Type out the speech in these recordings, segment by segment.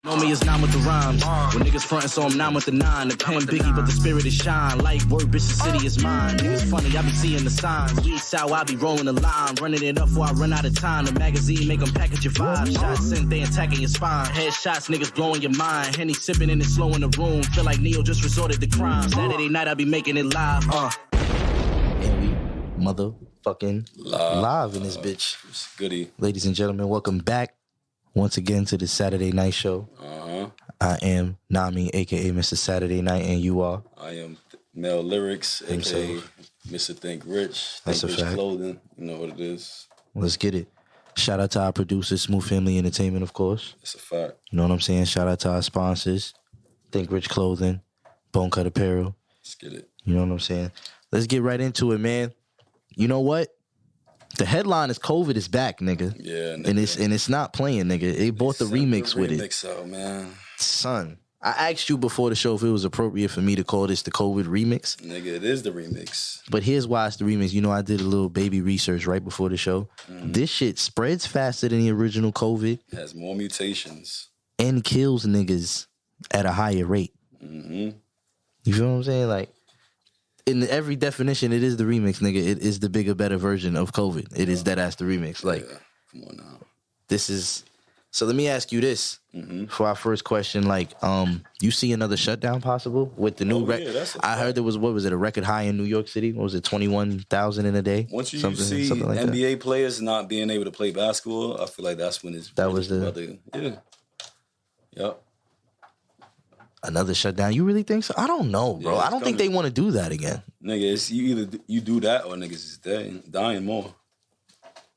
Know me is 9 with the rhymes. When niggas frontin', so I'm 9 with the 9. The pen biggie, but the spirit is shine. Like word, bitch, the city is mine. Niggas funny, I be seeing the signs. We sour, I be rolling the line. Running it up before I run out of time. The magazine make them package your 5 shots. Sent, they attacking your spine. Headshots, niggas blowing your mind. Henny sipping and it's slow in the room. Feel like Neo just resorted to crime. Saturday night, I be making it live. And we motherfucking live in this bitch. It's goody. Ladies and gentlemen, welcome back once again to the Saturday Night Show. I am Namiii, a.k.a. Mr. Saturday Night, and you are? I am Mel Lyrix, a.k.a. Mr. Think Rich. That's Think a Rich fact. Clothing. You know what it is. Let's get it. Shout out to our producers, Smooth Family Entertainment, of course. It's a fact. You know what I'm saying? Shout out to our sponsors, Think Rich Clothing, Bone Cut Apparel. Let's get it. You know what I'm saying? Let's get right into it, man. You know what? The headline is COVID is back, nigga. Yeah, nigga. And it's not playing, nigga. They bought the remix with it. Remix out, man. Son, I asked you before the show if it was appropriate for me to call this the COVID remix. Nigga, it is the remix. But here's why it's the remix. You know, I did a little baby research right before the show. This shit spreads faster than the original COVID It has more mutations. and kills niggas at a higher rate. Mm-hmm. You feel what I'm saying? Like, in every definition, it is the remix, nigga. It is the bigger, better version of COVID. It is that ass the remix. Like, Yeah. Come on now. this is... So let me ask you this for our first question. Like, you see another shutdown possible with the new I heard there was, what was it, a record high in New York City? What was it, 21,000 in a day? Once you something see like NBA that. players not being able to play basketball, I feel like that's when it's... That was the... Yeah. Yep. Another shutdown? You really think so? I don't know, bro. Yeah, I don't think they want to do that again. Nigga, it's you do that or niggas is dying more.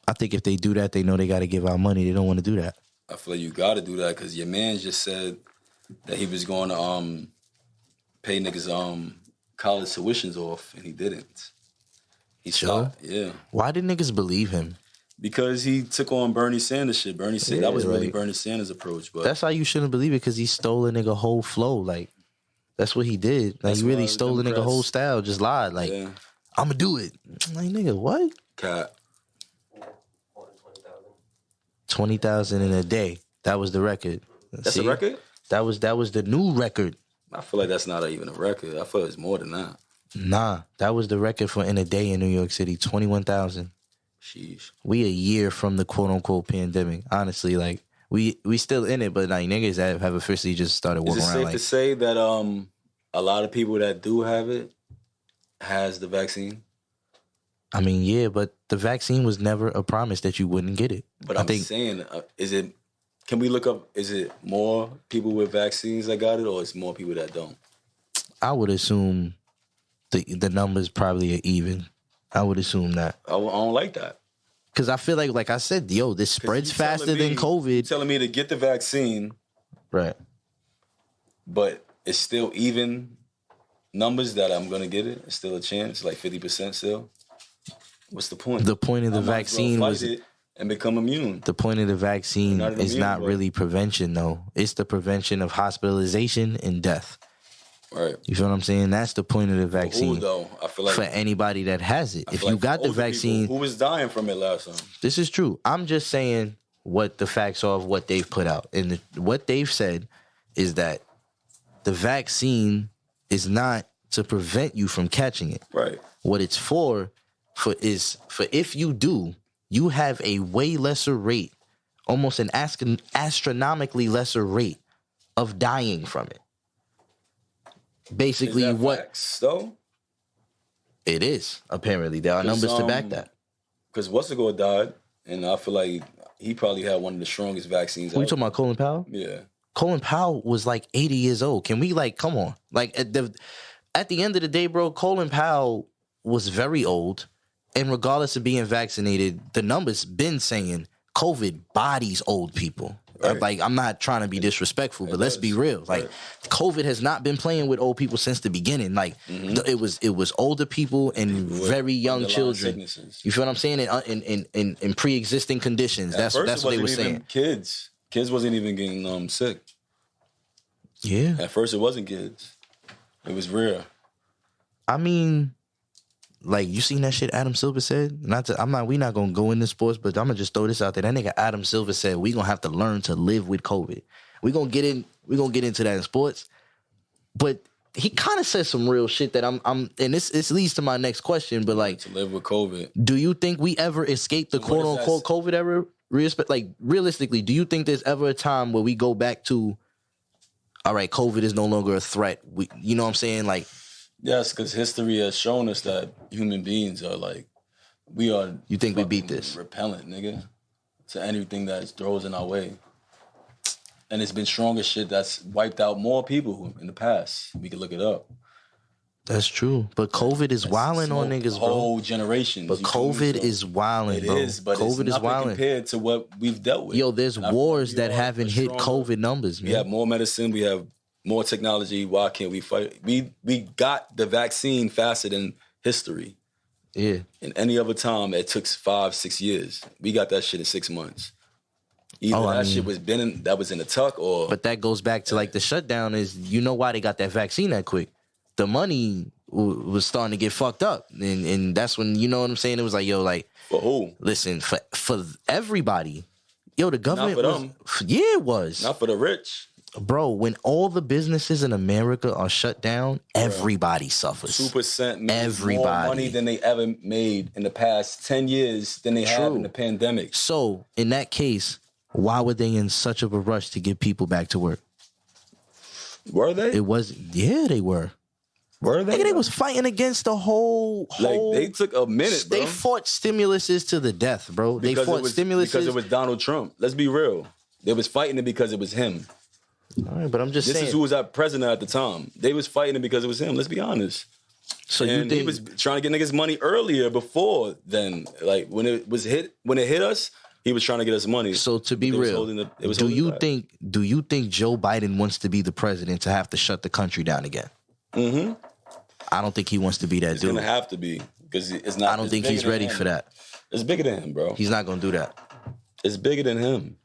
I think if they do that, they know they got to give out money. They don't want to do that. I feel like you got to do that because your man just said that he was going to pay niggas college tuitions off, and he didn't. He stopped. Yeah. Why did niggas believe him? Because he took on Bernie Sanders shit. Bernie Sanders, that was really Bernie Sanders' approach. But that's how you shouldn't believe it, because he stole a nigga whole flow. Like, that's what he did. Like, he really stole a nigga whole style, just lied. Like, I'm going to do it. Like, nigga, what? Cat. 20,000 in a day. That was the record. That's a record? That was the new record. I feel like that's not even a record. I feel like it's more than that. Nah, that was the record for in a day in New York City. 21,000. Sheesh. We a year from the quote unquote pandemic. Honestly, like we still in it, but like niggas have officially just started walking around. Is it safe like, to say that a lot of people that do have it has the vaccine? I mean, yeah, but the vaccine was never a promise that you wouldn't get it. But I'm saying, can we look up, is it more people with vaccines that got it, or it's more people that don't? I would assume the numbers probably are even. I would assume that. I don't like that. Because I feel like I said, yo, this spreads faster than COVID. You're telling me to get the vaccine. Right. But it's still even numbers that I'm going to get it. It's still a chance, like 50% still. What's the point? The point of the vaccine was... and become immune. The point of the vaccine is not really prevention, though. It's the prevention of hospitalization and death. Right. You feel what I'm saying? That's the point of the vaccine. Who, though? I feel like for anybody that has it. If you got the vaccine... People, who was dying from it last time? This is true. I'm just saying what the facts are of what they've put out. And what they've said is that the vaccine is not to prevent you from catching it. Right. What it's for if you do, you have a way lesser rate, almost an astronomically lesser rate of dying from it. Basically, is that what facts, though? It is. Apparently, there are numbers to back that. Because What's-It-Go died, and I feel like he probably had one of the strongest vaccines. Who you talking about, Colin Powell? Yeah. Colin Powell was like 80 years old. Can we come on? Like at the end of the day, bro, Colin Powell was very old, and regardless of being vaccinated, the numbers been saying COVID bodies old people. Right. Like, I'm not trying to be disrespectful, but let's be real. Like, COVID has not been playing with old people since the beginning. Like, it was older people and very young children. You feel what I'm saying? In pre-existing conditions. That's what they were saying. Kids wasn't even getting sick. Yeah. At first, it wasn't kids. It was rare. I mean, like, you seen that shit Adam Silver said? We not gonna go into sports, but I'm gonna just throw this out there. That nigga Adam Silver said we gonna have to learn to live with COVID. We're gonna get into that in sports. But he kind of said some real shit that I'm and this leads to my next question, but like, to live with COVID. do you think we ever escape the quote unquote COVID era? Like, realistically, do you think there's ever a time where we go back to, all right, COVID is no longer a threat? You know what I'm saying? Like, yes, because history has shown us that human beings are like, we are. You think we beat this? Repellent, nigga, to anything that throws in our way. And it's been stronger shit that's wiped out more people in the past. We can look it up. That's true. But COVID is wilding on niggas, bro. Whole generations. But COVID is wilding, bro. It is, but COVID it's is wilding compared to what we've dealt with. Yo, there's wars that haven't hit COVID numbers, man. We have more medicine. We have more technology. Why can't we fight? We got the vaccine faster than history. Yeah. In any other time, it took 5-6 years. We got that shit in 6 months. Either shit was in the tuck or... But that goes back to, like, the shutdown is, you know why they got that vaccine that quick. The money was starting to get fucked up. And that's when, you know what I'm saying? It was like, yo, like... For who? Listen, for everybody. Yo, the government Not for them. Yeah, it was. Not for the rich. Bro, when all the businesses in America are shut down, everybody suffers. 2% made more money than they ever made in the past 10 years than they have in the pandemic. So, in that case, why were they in such of a rush to get people back to work? Were they? It was, yeah, they were. Were they? Nigga, they was fighting against the whole... Like, they took a minute, bro. They fought stimuluses to the death, bro. They fought stimuluses... Because it was Donald Trump. Let's be real. They was fighting it because it was him. All right, but I'm just saying... This is who was our president at the time. They was fighting it because it was him. Let's be honest. So and you think... he was trying to get niggas money earlier before then. Like, when it hit us, he was trying to get us money. So to be real, do you think Joe Biden wants to be the president to have to shut the country down again? Mm-hmm. I don't think he wants to be that dude. It's gonna have to be because it's not. I don't think he's ready for that. It's bigger than him, bro. He's not gonna do that. It's bigger than him.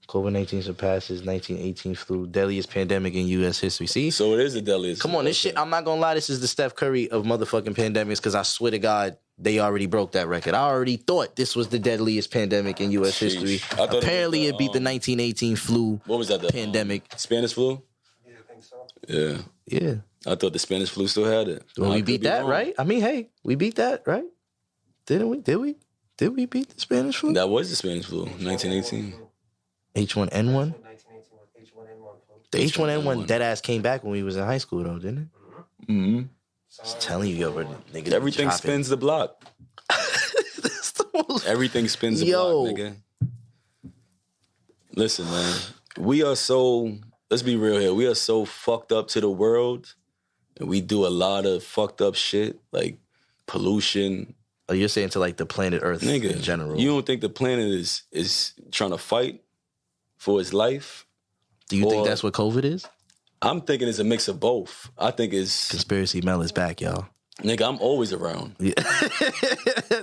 COVID-19 surpasses 1918 flu, deadliest pandemic in U.S. history. See? So it is the deadliest. Come on, this shit, I'm not gonna lie, this is the Steph Curry of motherfucking pandemics because I swear to God, they already broke that record. I already thought this was the deadliest pandemic in U.S. history. Apparently it beat the 1918 flu. What was that? The pandemic. Spanish flu? Yeah, I think so. Yeah. Yeah. I thought the Spanish flu still had it. Well, we beat that, right? I mean, hey, we beat that, right? Didn't we? Did we? Did we beat the Spanish flu? That was the Spanish flu, 1918. H1N1? The H1N1 dead ass came back when we was in high school, though, didn't it? Mm-hmm. I was telling you, yo, bro, nigga. Everything spins the block. Everything spins the block, nigga. Listen, man. We are so, let's be real here. We are so fucked up to the world. And we do a lot of fucked up shit, like pollution. Oh, you're saying to like the planet Earth in general. You don't think the planet is trying to fight for its life? Do you think that's what COVID is? I'm thinking it's a mix of both. I think it's... Conspiracy Mel is back, y'all. Nigga, I'm always around. Yeah.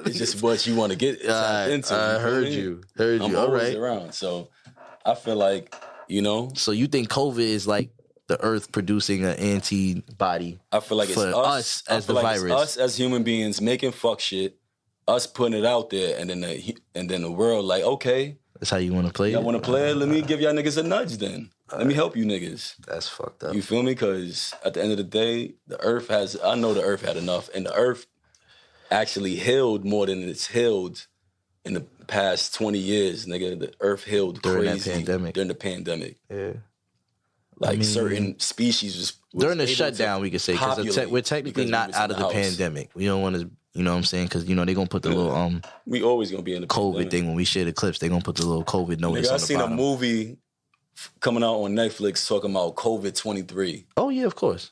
It's just what you want to get into. I heard you. I'm always around. So I feel like, you know... So you think COVID is like the Earth producing an antibody? I feel like it's us as the virus. It's us as human beings making fuck shit, us putting it out there, and then the world like, okay... That's how you want to play it? Y'all want to play it? Let me give y'all niggas a nudge then. Let me help you niggas. That's fucked up. You feel me? Because at the end of the day, I know the earth had enough. And the earth actually healed more than it's healed in the past 20 years, nigga. The earth healed during crazy during the pandemic. Yeah. Like certain species was during the shutdown, we could say, because we're technically not out of the pandemic. We don't want to... You know what I'm saying? Because, you know, they're going to put the little... We always going to be in the COVID pandemic thing. When we share the clips, they're going to put the little COVID notice on the bottom. I seen a movie coming out on Netflix talking about COVID-23. Oh, yeah, of course.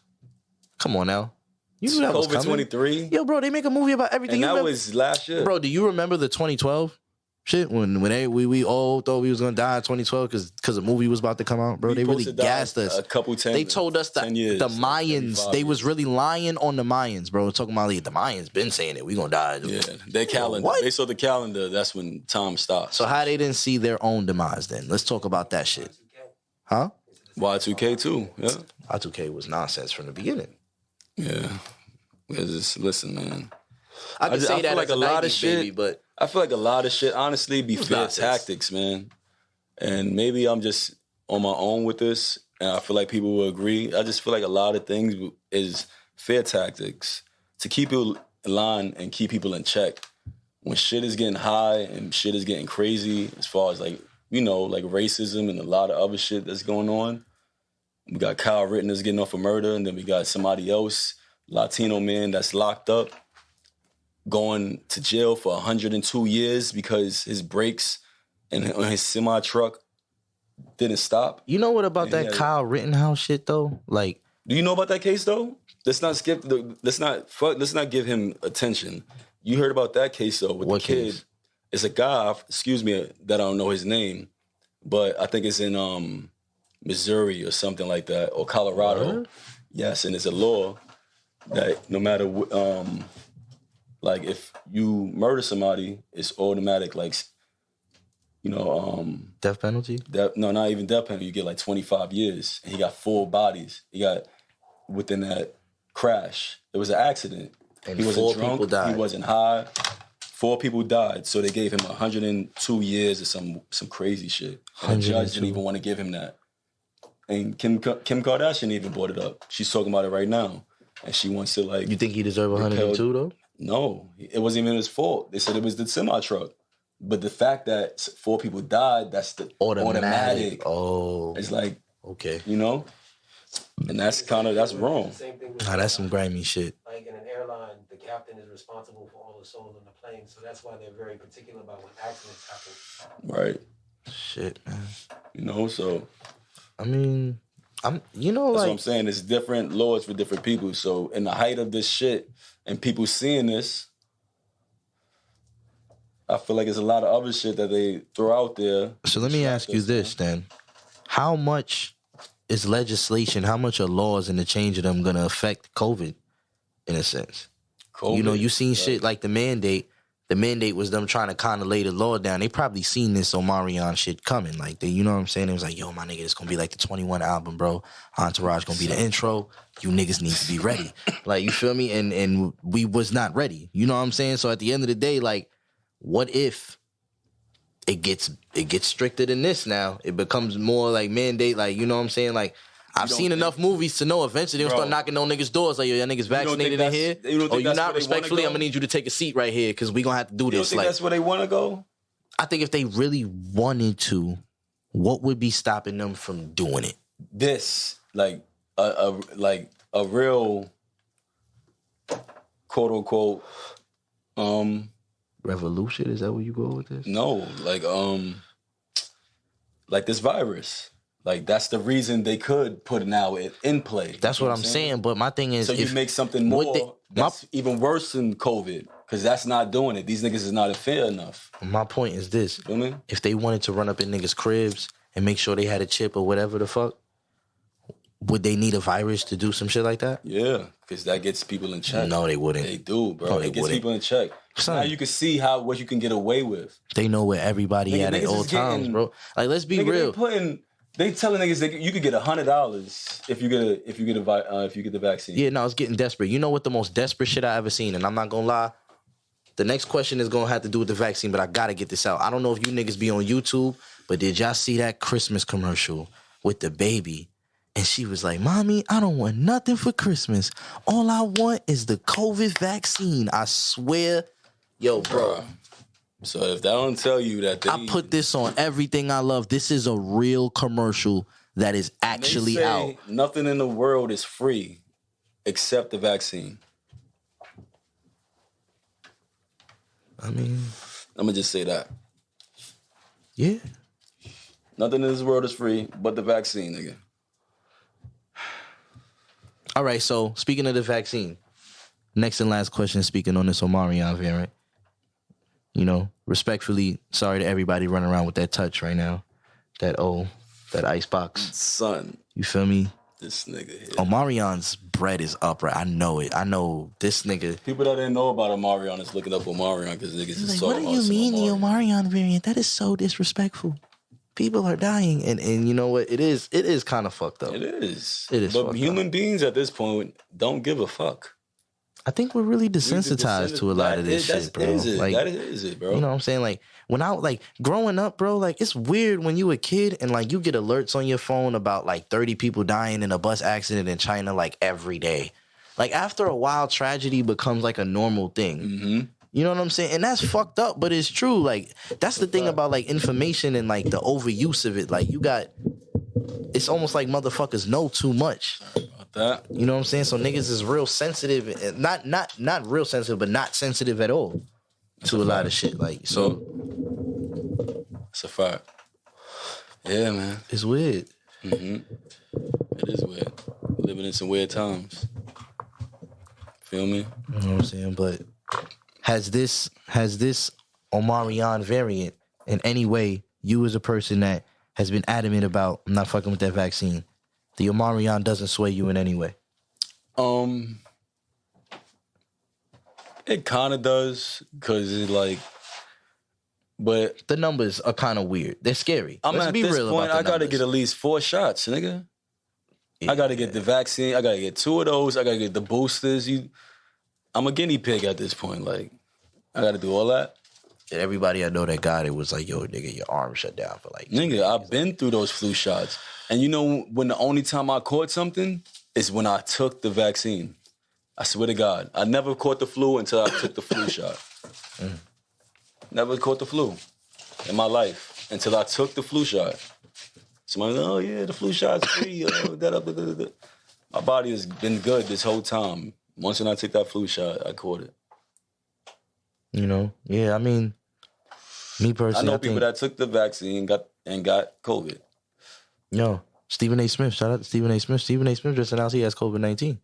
Come on now. You knew that was coming. COVID-23? Yo, bro, they make a movie about everything. And that was last year. Bro, do you remember the 2012 shit? When we all thought we was going to die in 2012 because the movie was about to come out? Bro, they really gassed us. They told us that the Mayans, they was really lying on the Mayans, bro. Talking about like, the Mayans been saying it. We going to die. Yeah, their calendar. What? They saw the calendar. That's when time stopped. So how they didn't see their own demise then? Let's talk about that shit. Huh? Y2K too, yeah. Y2K was nonsense from the beginning. Yeah. Just listen, man. I can say that like a lot of shit, baby, but I feel like a lot of shit, honestly, be fair tactics, man. And maybe I'm just on my own with this, and I feel like people will agree. I just feel like a lot of things is fear tactics to keep people in line and keep people in check. When shit is getting high and shit is getting crazy, as far as like, you know, like racism and a lot of other shit that's going on. We got Kyle Rittenhouse getting off for murder, and then we got somebody else, Latino man that's locked up, going to jail for 102 years because his brakes and his semi-truck didn't stop. You know what about that Kyle Rittenhouse shit though? Like, do you know about that case though? Let's not skip. Let's not give him attention. You heard about that case though with what the kid. case? It's a guy. Excuse me, that I don't know his name, but I think it's in Missouri or something like that, or Colorado. What? Yes, and it's a law that no matter like if you murder somebody, it's automatic. Like, you know, death penalty? No, not even death penalty. You get like 25 years. And he got 4 bodies. He got within that crash. It was an accident. And he wasn't 4 drunk. people died. He wasn't high. 4 people died. So they gave him 102 years or some crazy shit. And the judge didn't even want to give him that. And Kim Kardashian even brought it up. She's talking about it right now. And she wants to like... You think he deserved 102 though? No. It wasn't even his fault. They said it was the semi-truck. But the fact that 4 people died, that's the automatic. Oh. It's like, okay. You know? And that's wrong. Nah, that's some grimy shit. Like in an airline, the captain is responsible for all the souls on the plane. So that's why they're very particular about when accidents happen. Right. Shit, man. You know, so... I mean, that's what I'm saying. It's different laws for different people. So in the height of this shit and people seeing this, I feel like there's a lot of other shit that they throw out there. So let me ask you this then. How much is legislation, how much are laws and the change of them going to affect COVID in a sense? COVID, you know, you seen shit like the mandate. The mandate was them trying to kind of lay the law down. They probably seen this Omarion shit coming. Like, you know what I'm saying? It was like, yo, my nigga, it's going to be like the 21 album, bro. Entourage going to be the intro. You niggas need to be ready. Like, you feel me? And we was not ready. You know what I'm saying? So at the end of the day, like, what if it gets stricter than this now? It becomes more like mandate, like, you know what I'm saying? Like, I've seen enough movies to know eventually they'll start knocking on niggas' doors like, yo, y'all niggas vaccinated in here? Oh, you not respectfully? I'm going to need you to take a seat right here because we going to have to do this. You don't think like, that's where they want to go? I think if they really wanted to, what would be stopping them from doing it? This, like a real, quote unquote, revolution? Is that where you go with this? No, like this virus. Like, that's the reason they could put it now in play. That's what I'm saying. But my thing is... So you make something more that's even worse than COVID, because that's not doing it. These niggas is not fair enough. My point is this. You know what I mean? If they wanted to run up in niggas' cribs and make sure they had a chip or whatever the fuck, would they need a virus to do some shit like that? Yeah, because that gets people in check. No, they wouldn't. They do, bro. No, it gets people in check. Son, now you can see what you can get away with. They know where everybody at all times, bro. Like, let's be real. They telling niggas that you could get $100 if you get the vaccine. Yeah, no, it's getting desperate. You know what the most desperate shit I ever seen, and I'm not gonna lie. The next question is gonna have to do with the vaccine, but I gotta get this out. I don't know if you niggas be on YouTube, but did y'all see that Christmas commercial with the baby? And she was like, "Mommy, I don't want nothing for Christmas. All I want is the COVID vaccine." I swear, yo, bro. So if that don't tell you that I put this on everything I love. This is a real commercial that is actually say out. Nothing in the world is free except the vaccine. I mean, I'm gonna just say that. Yeah. Nothing in this world is free but the vaccine, nigga. All right, so speaking of the vaccine, next and last question, speaking on this Omarion variant. You know, respectfully, sorry to everybody running around with that touch right now. That ice box. Son. You feel me? This nigga here. Omarion's bread is up, right? I know it. I know this nigga. People that didn't know about Omarion is looking up Omarion because niggas is like, what do you mean the Omarion variant? That is so disrespectful. People are dying. And you know what? It is kind of fucked up. It is. It is. But human beings at this point don't give a fuck. I think we're really desensitized to a lot of this shit, bro. Like, that is it, bro. You know what I'm saying? Like, when I, like, growing up, bro, like, it's weird when you a kid and, like, you get alerts on your phone about, like, 30 people dying in a bus accident in China, like, every day. Like, after a while, tragedy becomes, like, a normal thing. Mm-hmm. You know what I'm saying? And that's fucked up, but it's true. Like, that's the thing about, like, information and, like, the overuse of it. Like, it's almost like motherfuckers know too much. That. You know what I'm saying? So niggas is real sensitive, not real sensitive, but not sensitive at all to a lot of shit. Like, so it's a fact. Yeah, man. It's weird. Mm-hmm. It is weird. Living in some weird times. Feel me? You know what I'm saying? But has this Omarion variant in any way, you as a person that has been adamant about, I'm not fucking with that vaccine, the Omarion doesn't sway you in any way? It kind of does, because it like, but the numbers are kind of weird. They're scary. Let's be real point, about the I gotta numbers. get at least 4 shots, nigga. Yeah. I gotta get the vaccine. I gotta get 2 of those. I gotta get the boosters. I'm a guinea pig at this point. Like, I gotta do all that. Everybody I know that got it was like, yo, nigga, your arm shut down for like... Nigga, I've been through those flu shots. And you know when the only time I caught something is when I took the vaccine. I swear to God. I never caught the flu until I took the flu shot. Never caught the flu in my life until I took the flu shot. Somebody, oh yeah, the flu shot's free. My body has been good this whole time. Once when I took that flu shot, I caught it. You know? Yeah, I mean, me personally, I know people that took the vaccine and got COVID. Yo, Stephen A. Smith. Shout out to Stephen A. Smith. Stephen A. Smith just announced he has COVID-19.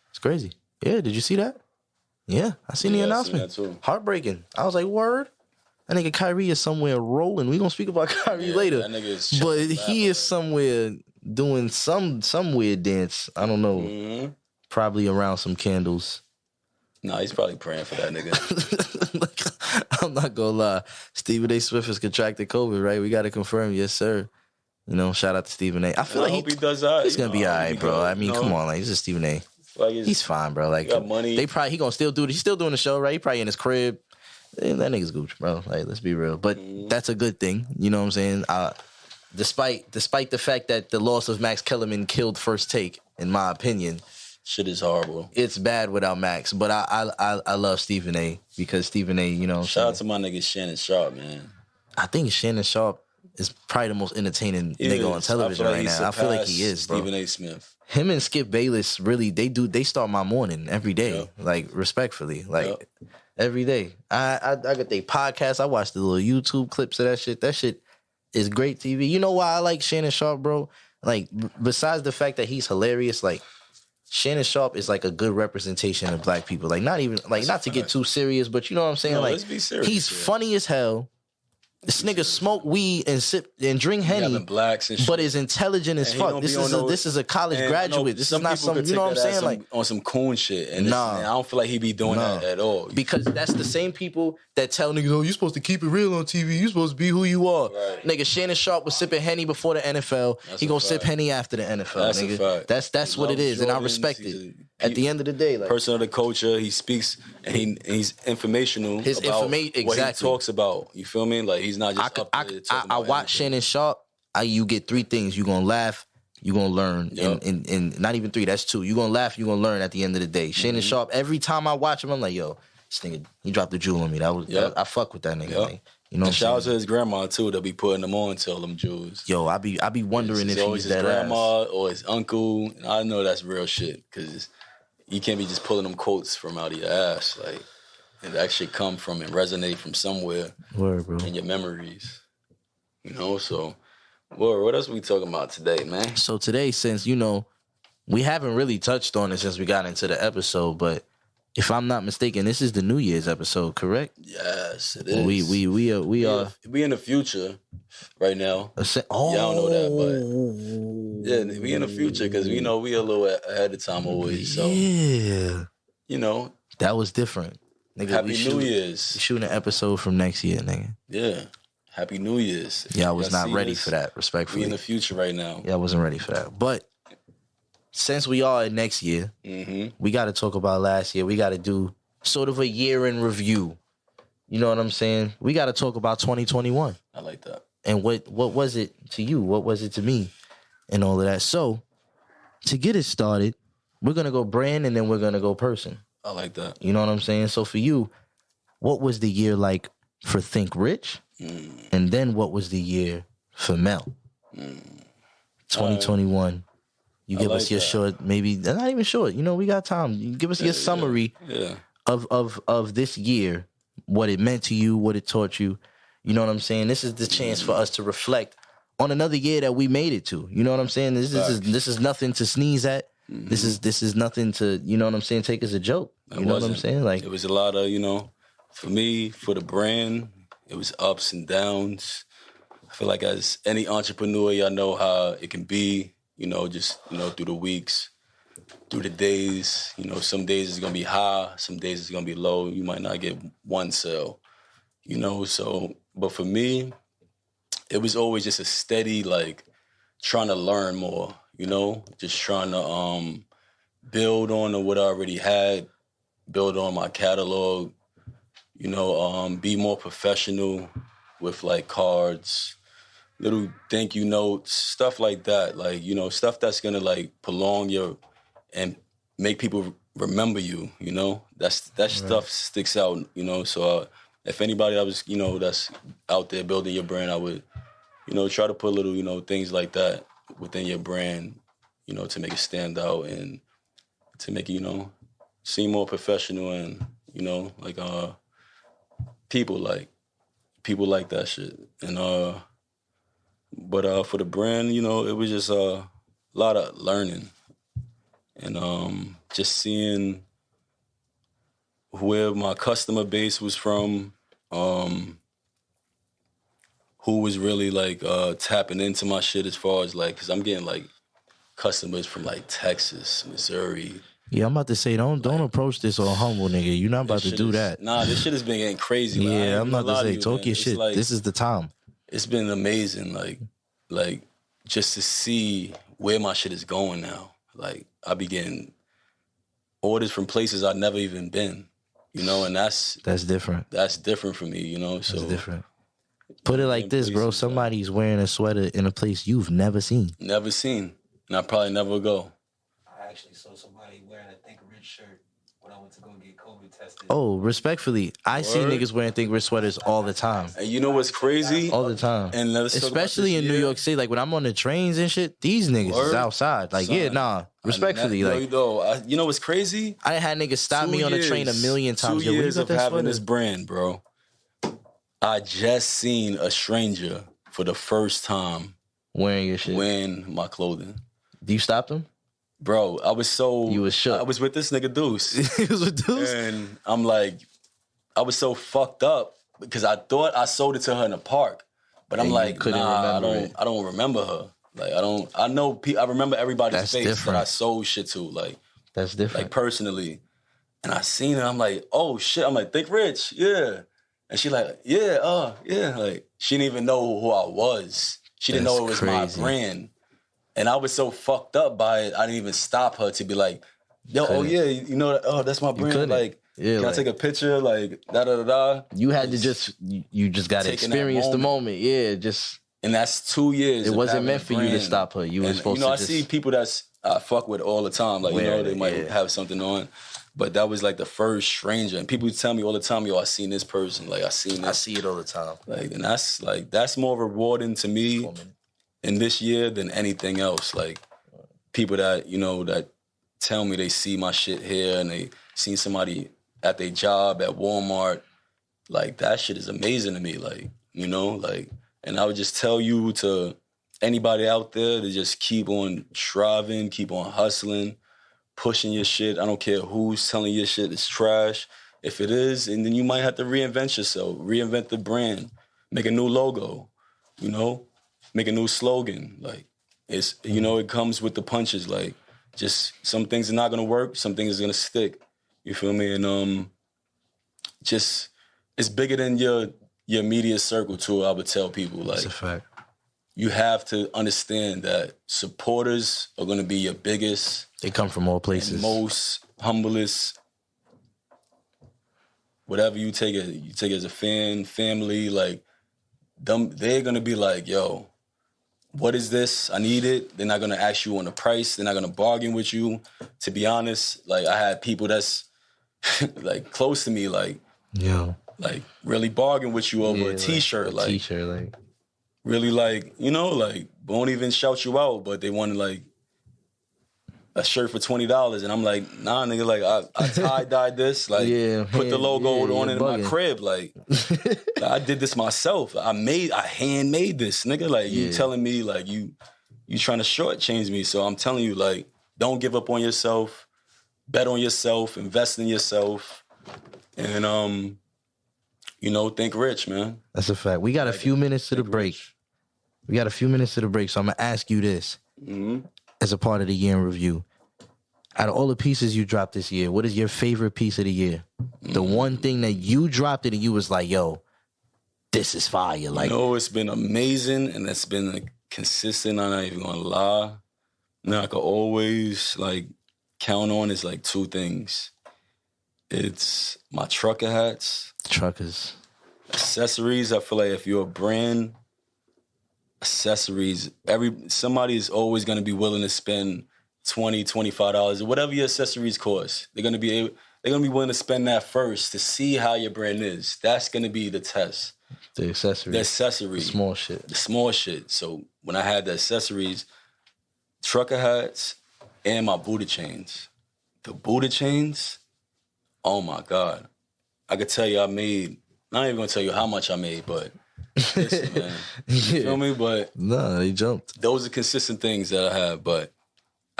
It's crazy. Yeah, did you see that? Yeah, I seen the announcement. I seen that too. Heartbreaking. I was like, word? That nigga Kyrie is somewhere rolling. We gonna speak about Kyrie later. That nigga is but he is somewhere doing some weird dance. I don't know. Mm-hmm. Probably around some candles. Nah, he's probably praying for that nigga. I'm not gonna lie. Stephen A. Smith has contracted COVID, right? We gotta confirm, yes, sir. You know, shout out to Stephen A. I feel like hope he does all right. He's gonna be all right, bro. I mean, come on, like, this is Stephen A. Like he's fine, bro. Like, got money. He gonna still do it. He's still doing the show, right? He probably in his crib. That nigga's gooch, bro. Like, let's be real. But that's a good thing. You know what I'm saying? Despite the fact that the loss of Max Kellerman killed First Take, in my opinion, shit is horrible. It's bad without Max. But I love Stephen A. because Stephen A. You know, shout out to my nigga Shannon Sharp, man. I think Shannon Sharp is probably the most entertaining nigga on television right now. I feel like he is, bro. Stephen A. Smith. Him and Skip Bayless really they start my morning every day. Yep. Like, respectfully. Like, every day. I got their podcast. I watch the little YouTube clips of that shit. That shit is great TV. You know why I like Shannon Sharp, bro? Like, besides the fact that he's hilarious, like, Shannon Sharp is like a good representation of black people. Like, not even, like, not to get too serious, but you know what I'm saying? No, like, let's be serious, he's funny as hell. This nigga smoke weed and sip and drink Henny, blacks and shit. but is intelligent as fuck. This is a college graduate. This is not some, you know what I'm saying? Like, on some coon shit. And nah, I don't feel like he be doing that at all. Because that's the same people that tell niggas, oh, you supposed to keep it real on TV. You supposed to be who you are. Right. Nigga, Shannon Sharp was sipping Henny before the NFL. He gonna sip Henny after the NFL. That's nigga. A fact. That's what it is, Jordan, and I respect it. At the end of the day, like, person of the culture, he speaks and he's informational about what he talks about. You feel me? Like, he's not just I watch Shannon Sharp. You get 3 things. You're gonna laugh, you're gonna learn, and not even 3. That's 2. You're gonna laugh, you're gonna learn at the end of the day. Shannon Sharp. Every time I watch him, I'm like, yo, this nigga, he dropped the jewel on me. I fuck with that nigga. Like, you know. And shout out to his grandma too. That be putting them on to all them jewels. Yo, I be wondering if he's his that grandma ass. or his uncle. I know that's real shit because you can't be just pulling them quotes from out of your ass. Like, it actually come from and resonate from somewhere. Word, bro. In your memories. You know, so what else we talking about today, man? So today, since, you know, we haven't really touched on it since we got into the episode, but if I'm not mistaken, this is the New Year's episode, correct? Yes, it is. We are. We in the future right now. Y'all don't know that, but yeah, we in the future because we know we a little ahead of time always. So yeah, you know, that was different. Nigga, Happy New Year's. We shooting an episode from next year, nigga. Yeah. Happy New Year's. Yeah, I was not ready for that, respectfully. We in the future right now. Yeah, I wasn't ready for that. But since we are in next year, we got to talk about last year. We got to do sort of a year in review. You know what I'm saying? We got to talk about 2021. I like that. And what was it to you? What was it to me? And all of that. So, to get it started, we're going to go brand and then we're going to go person. I like that. You know what I'm saying? So, for you, what was the year like for Think Rich? And then what was the year for Mel? 2021. You give us your short, maybe, not even short. You know, we got time. You give us your summary of this year, what it meant to you, what it taught you. You know what I'm saying? This is the chance for us to reflect on another year that we made it to. You know what I'm saying? This is nothing to sneeze at. This is nothing to, you know what I'm saying, take as a joke. You know what I'm saying? Like, it was a lot of, for me, for the brand, it was ups and downs. I feel like as any entrepreneur, y'all know how it can be, just, through the weeks, through the days. Some days it's going to be high, some days it's going to be low. You might not get one sale, but for me, it was always just a steady, like, trying to learn more, just trying to build on what I already had, build on my catalog, be more professional with, like, cards, little thank you notes, stuff like that. Like, stuff that's going to, like, prolong and make people remember you, That stuff sticks out, So if anybody that was, that's out there building your brand, I would, try to put little, things like that within your brand, to make it stand out and to make it, seem more professional and, like, people like that shit. And, but for the brand, it was just a lot of learning and just seeing where my customer base was from, who was really, like, tapping into my shit as far as, like, because I'm getting, like, customers from, like, Texas, Missouri. Yeah, I'm about to say, don't approach this all humble, nigga. You're not about to do that. Nah, this shit has been getting crazy. Yeah, I'm about to say, talk your shit. Like, this is the time. It's been amazing, like just to see where my shit is going now. Like, I be getting orders from places I've never even been, and that's different. That's different for me, So that's different. Put it like this, bro. Somebody's wearing a sweater in a place you've never seen. Never seen. And I probably never go. I actually saw somebody wearing a Think Rich shirt when I went to go get COVID tested. Oh, respectfully, I see niggas wearing Think Rich sweaters all the time. And you know what's crazy? All the time. And especially in New York City, like when I'm on the trains and shit, these niggas is outside. Like, son, respectfully, you know what's crazy? I had niggas stop me on the train a million times. 2 years of having this brand, bro. I just seen a stranger for the first time wearing your shit, wearing my clothing. Do you stop them? Bro, I was so... You was shook. I was with this nigga Deuce. He was with Deuce? And I'm like... I was so fucked up because I thought I sold it to her in the park. But I'm like, nah, I don't remember her. Like, I remember everybody's face different. that I sold shit to. Like, that's different. Like, personally. And I seen her, I'm like, oh, shit. I'm like, Think Rich, yeah. And she like, yeah. Like, she didn't even know who I was. She didn't know it was my brand. And I was so fucked up by it, I didn't even stop her to be like, yo, oh yeah, that's my brand. Like, can I take a picture? Like, da-da-da-da. You had to you just got to experience the moment. Yeah, just. And that's 2 years. It wasn't meant for you to stop her. You were supposed to I see people I fuck with all the time. Like, they might have something on. But that was like the first stranger. And people tell me all the time, yo, I seen this person. Like, I seen this. I see it all the time. Like, and that's more rewarding to me in this year than anything else. Like, people that, that tell me they see my shit here and they seen somebody at their job at Walmart. Like, that shit is amazing to me. Like, and I would just tell you to anybody out there to just keep on striving, keep on hustling, pushing your shit. I don't care who's telling your shit is trash. If it is, and then you might have to reinvent yourself, reinvent the brand, make a new logo, make a new slogan. Like, it's, it comes with the punches. Like, just some things are not gonna work, some things are gonna stick. You feel me? And just, it's bigger than your immediate circle too, I would tell people. Like, that's a fact. you have to understand that supporters are going to be your biggest, They come from all and places. most humblest. Whatever you take as a fan, family, like them, they're gonna be like, yo, what is this? I need it. They're not gonna ask you on the price. They're not gonna bargain with you. To be honest, like I had people that's like close to me, like really bargain with you over a t-shirt, like t-shirt, like really, like, you know, like won't even shout you out, but they want to like a shirt for $20, and I'm like, nah, nigga, like I tie-dyed this, like put the logo on it in my crib, like I did this myself. I handmade this, nigga. Like you telling me like you trying to shortchange me, so I'm telling you, like, don't give up on yourself, bet on yourself, invest in yourself, and you know, think rich, man. That's a fact. We got a few minutes to the break. We got a few minutes to the break, so I'm gonna ask you this. As a part of the year in review. Out of all the pieces you dropped this year, what is your favorite piece of the year? The one thing that you dropped it and you was like, yo, this is fire. Like, you know, it's been amazing and it's been like, consistent. I'm not even gonna lie. Now I could always like count on is like two things. It's my trucker hats. Truckers. Accessories. I feel like if you're a brand, accessories, somebody is always going to be willing to spend $20, $25 or whatever your accessories cost. They're going to be willing to spend that first to see how your brand is. That's going to be the test. The accessories. The accessories. The small shit. The small shit. So when I had the accessories, trucker hats, and my Buddha chains. The Buddha chains, oh my God. I could tell you I'm not even going to tell you how much I made, but listen, man. You feel me? But no, they jumped. Those are consistent things that I have. But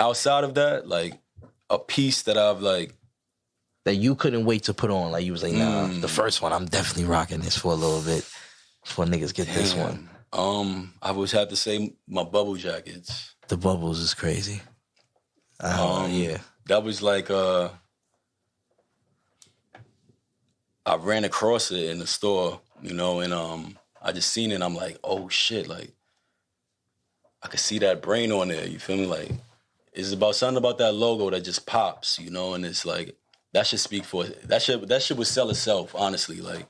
outside of that, like a piece that I've like that you couldn't wait to put on. Like you was like, nah, the first one, I'm definitely rocking this for a little bit before niggas get this one. I would have to say my bubble jackets. The bubbles is crazy. Yeah. That was like I ran across it in the store, you know, and I just seen it and I'm like, oh shit, like I could see that brain on there, you feel me? Like it's about something about that logo that just pops, you know, and it's like that should speak for it. That shit would sell itself, honestly, like,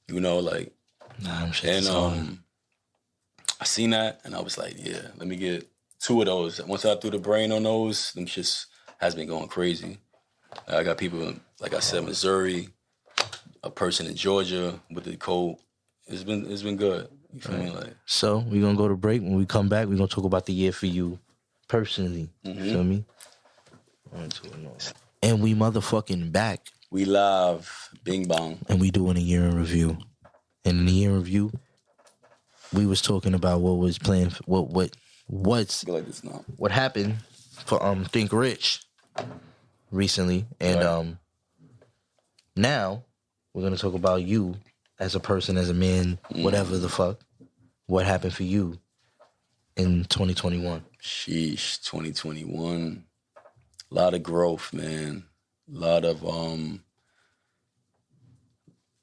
you know, like and I seen that and I was like, yeah, let me get two of those. Once I threw the brain on those, them shits has been going crazy. I got people, like I said, Missouri, a person in Georgia with the coat. It's been good. You feel me? Like, so we're gonna go to break. When we come back, we're gonna talk about the year for you personally. You feel me? And we motherfucking back. We live, bing bong. And we doing a year in review. And in the year in review, we was talking about what was playing, what happened for Think Rich recently, and now we're gonna talk about you as a person, as a man, whatever the fuck. What happened for you in 2021? Sheesh, 2021. A lot of growth, man. A lot of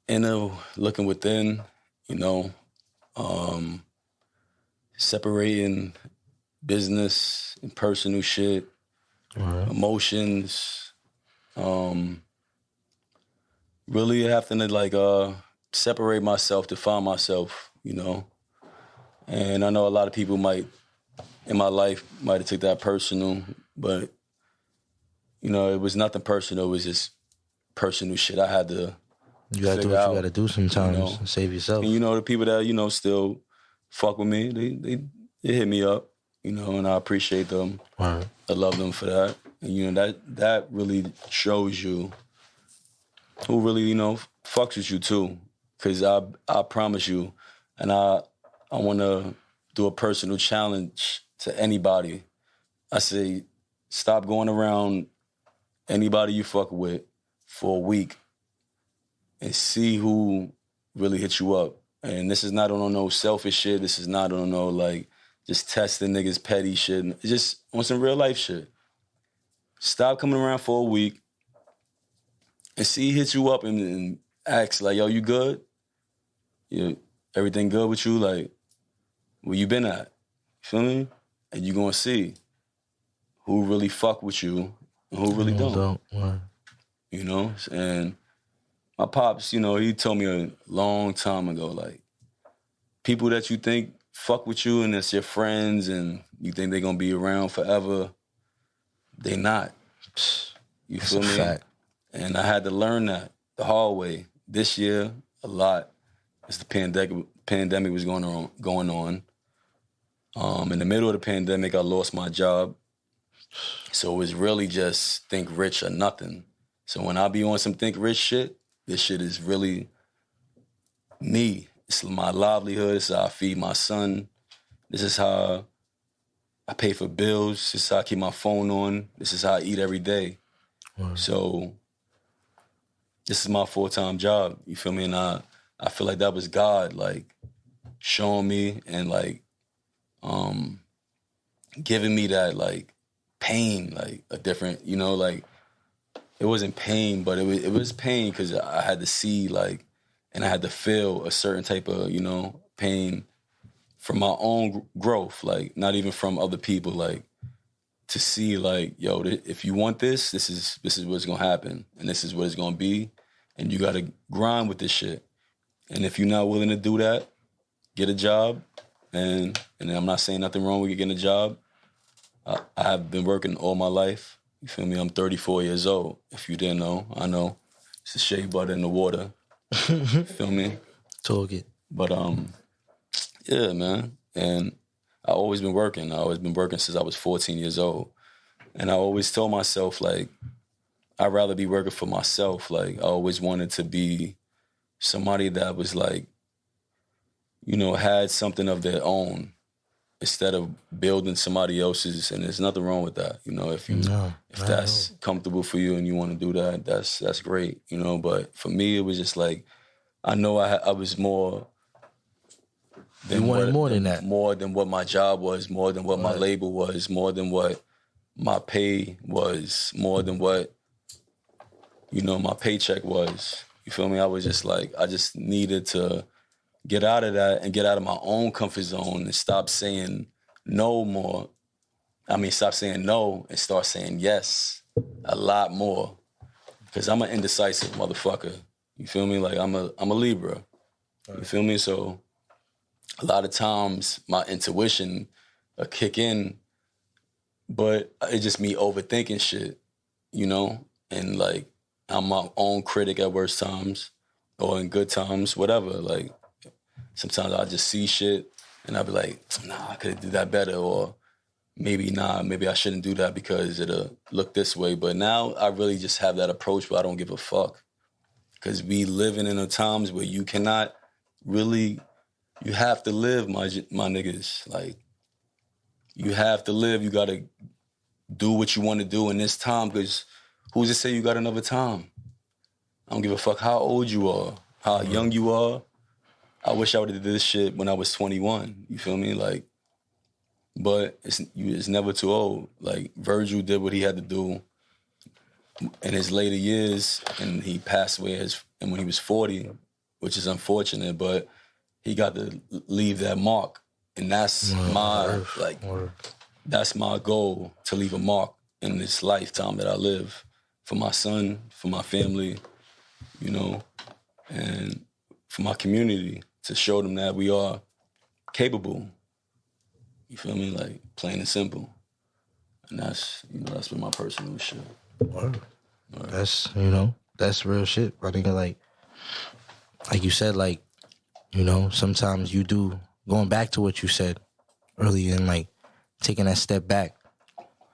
inner looking within, you know, separating business and personal shit, emotions, really having to like separate myself to find myself, you know. And I know a lot of people in my life might have took that personal, but you know, it was nothing personal. It was just personal shit I had to You gotta do what you gotta do sometimes, you know? Save yourself. And you know, the people that, you know, still fuck with me, they hit me up, you know, and I appreciate them. Right. I love them for that. And, you know, that really shows you who really, you know, fucks with you too. Because I promise you, and I want to do a personal challenge to anybody. I say, stop going around anybody you fuck with for a week and see who really hits you up. And this is not on no selfish shit. This is not on no, like, just testing niggas petty shit. It's just on some real life shit. Stop coming around for a week and see he hits you up and ask, like, yo, you good? Everything good with you? Like, where you been at? feel me? And you gonna see who really fuck with you and who really don't. Right. You know? And my pops, you know, he told me a long time ago, like, people that you think fuck with you and it's your friends and you think they're gonna be around forever, they not. You That's feel a me? fact. And I had to learn that the hard way. This year, a lot, as the pandemic was going on. In the middle of the pandemic, I lost my job. So it was really just think rich or nothing. So when I be on some think rich shit, this shit is really me. It's my livelihood. This is how I feed my son. This is how I pay for bills. This is how I keep my phone on. This is how I eat every day. Right. So this is my full-time job. You feel me? And I feel like that was God, like, showing me and, like, giving me that, like, pain, like, a different, you know, like, it wasn't pain, but it was pain because I had to see, like, and I had to feel a certain type of, you know, pain from my own growth, like, not even from other people, like, to see, like, yo, if you want this is what's gonna happen, and this is what it's gonna be, and you gotta grind with this shit. And if you're not willing to do that, get a job, and I'm not saying nothing wrong with getting a job. I have been working all my life. You feel me? I'm 34 years old. If you didn't know, I know. It's the shea butter in the water. Feel me? Talk it. But yeah, man. And I always been working. I always been working since I was 14 years old. And I always told myself, like, I'd rather be working for myself. Like, I always wanted to be somebody that was, like, you know, had something of their own instead of building somebody else's. And there's nothing wrong with that. You know, if that's comfortable for you and you want to do that, that's great. You know, but for me, it was just like, I know I was more than you wanted more than that. More than what my job was, more than what my label was, more than what my pay was, more than what, you know, my paycheck was. You feel me? I was just like, I just needed to get out of that and get out of my own comfort zone and stop saying no more. I mean, stop saying no and start saying yes a lot more. Because I'm an indecisive motherfucker. You feel me? Like, I'm a Libra. You feel me? So a lot of times my intuition will kick in, but it's just me overthinking shit, you know? And, like, I'm my own critic at worst times or in good times, whatever. Like, sometimes I just see shit and I'll be like, nah, I could have did that better, or maybe I shouldn't do that because it'll look this way. But now I really just have that approach where I don't give a fuck. Because we living in a times where you cannot really, you have to live, my niggas. Like, you have to live. You got to do what you want to do in this time, because who's to say you got another time? I don't give a fuck how old you are, how young you are. I wish I would have did this shit when I was 21. You feel me? Like, but it's never too old. Like, Virgil did what he had to do in his later years, and he passed away and when he was 40, which is unfortunate, but he got to leave that mark. And that's that's my goal, to leave a mark in this lifetime that I live for my son, for my family, you know, and for my community, to show them that we are capable. You feel me? Like, plain and simple. And that's been my personal shit. Word. That's, you know, that's real shit. I think, like you said, like, you know, sometimes you do, going back to what you said earlier, and, like, taking that step back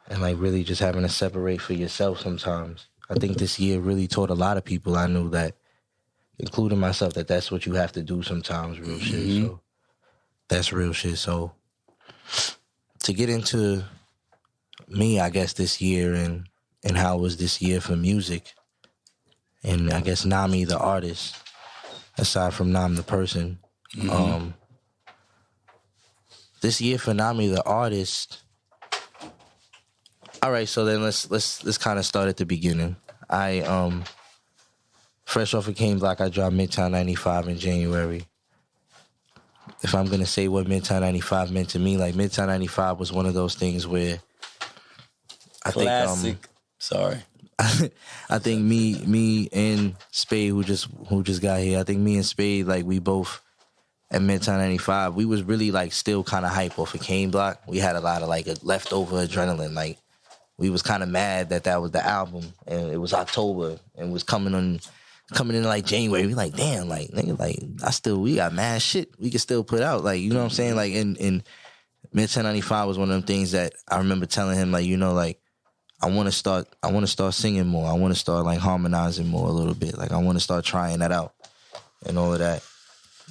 and, like, really just having to separate for yourself sometimes. I think this year really taught a lot of people I knew, that, including myself, that that's what you have to do sometimes, real shit. So that's real shit. So to get into me, I guess, this year and how it was this year for music, and I guess Namiii the artist, aside from Nam the person, this year for Namiii the artist. All right, so then let's kind of start at the beginning. I fresh off of Kane Block, I dropped Midtown 95 in January. if I'm gonna say what Midtown 95 meant to me, like Midtown 95 was one of those things where I Classic. Sorry. I think me and Spade, who just got here, I think me and Spade, like we both at Midtown 95, we was really like still kind of hype off of Kane Block. We had a lot of like a leftover adrenaline. Like we was kind of mad that was the album, and it was October and was coming in like January. We like, damn, like nigga, like we got mad shit we could still put out. Like, you know what I'm saying? Like in Midtown 95 was one of them things that I remember telling him, like, you know, like I want to start singing more. I want to start like harmonizing more a little bit. Like I want to start trying that out and all of that.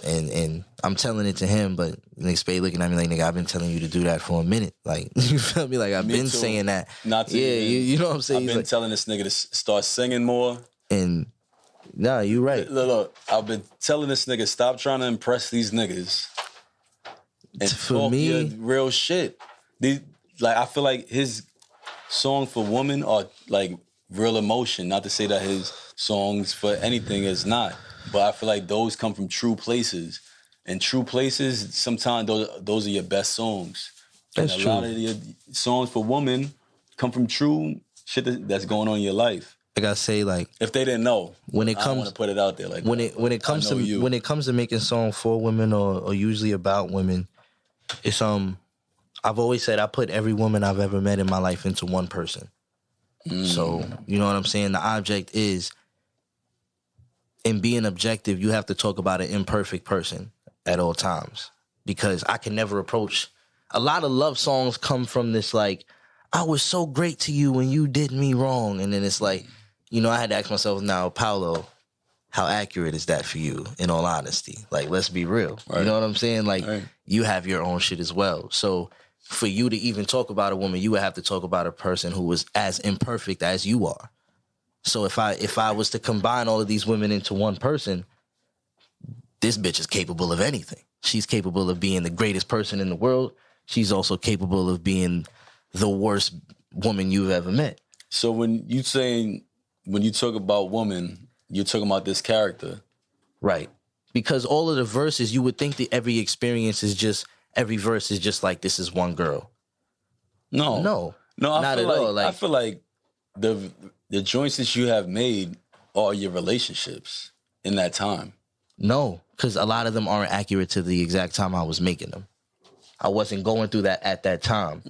And I'm telling it to him, but Nick Spade looking at me like, nigga, I've been telling you to do that for a minute. Like, you feel me? Like I've been saying that. Not to you know what I'm saying? I've been like, telling this nigga to start singing more. And nah, you right. Look, I've been telling this nigga, stop trying to impress these niggas. And for talk me, your real shit. I feel like his songs for women are like real emotion. Not to say that his songs for anything is not, but I feel like those come from true places. And true places, sometimes those are your best songs. That's and true. A lot of your songs for women come from true shit that's going on in your life. I gotta say, like, if they didn't know, when it I comes, want to put it out there, like when it comes to making songs for women or usually about women, it's I've always said I put every woman I've ever met in my life into one person. So, you know what I'm saying? The object is, in being objective, you have to talk about an imperfect person at all times. Because I can never approach... A lot of love songs come from this, like, I was so great to you when you did me wrong. And then it's like, you know, I had to ask myself, now, Paulo, how accurate is that for you, in all honesty? Like, let's be real. Right. You know what I'm saying? Like, you have your own shit as well. So... for you to even talk about a woman, you would have to talk about a person who was as imperfect as you are. So if I was to combine all of these women into one person, this bitch is capable of anything. She's capable of being the greatest person in the world. She's also capable of being the worst woman you've ever met. So when you talk about woman, you're talking about this character. Right. Because all of the verses, you would think that every experience is just... every verse is just like, this is one girl. No, not at all. Like, I feel like the joints that you have made are your relationships in that time. No, because a lot of them aren't accurate to the exact time I was making them. I wasn't going through that at that time.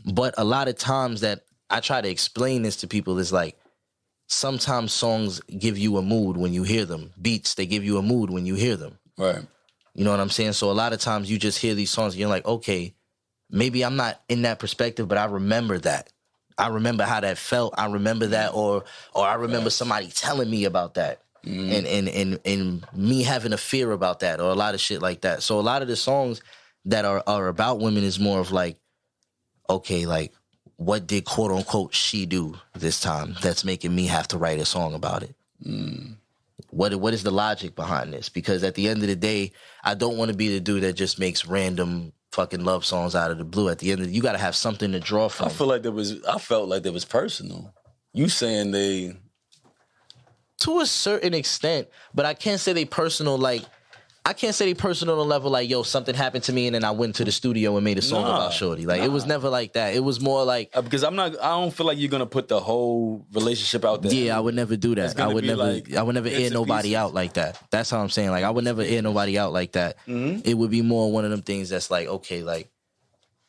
But a lot of times that I try to explain this to people is like, sometimes songs give you a mood when you hear them. Beats, they give you a mood when you hear them. Right. You know what I'm saying? So a lot of times you just hear these songs and you're like, okay, maybe I'm not in that perspective, but I remember that. I remember how that felt. I remember that, or I remember somebody telling me about that, and me having a fear about that, or a lot of shit like that. So a lot of the songs that are about women is more of like, okay, like, what did quote unquote she do this time that's making me have to write a song about it? What is the logic behind this? Because at the end of the day, I don't want to be the dude that just makes random fucking love songs out of the blue. At the end of you got to have something to draw from. I felt like there was personal. You saying they... To a certain extent, but I can't say they personal, like, I can't say they personal on a level like, yo, something happened to me and then I went to the studio and made a song about Shorty. Like, it was never like that. It was more like... because I don't feel like you're going to put the whole relationship out there. Yeah, I would never do that. I would never air nobody out like that. That's how I'm saying. Like, I would never air nobody out like that. It would be more one of them things that's like, okay, like,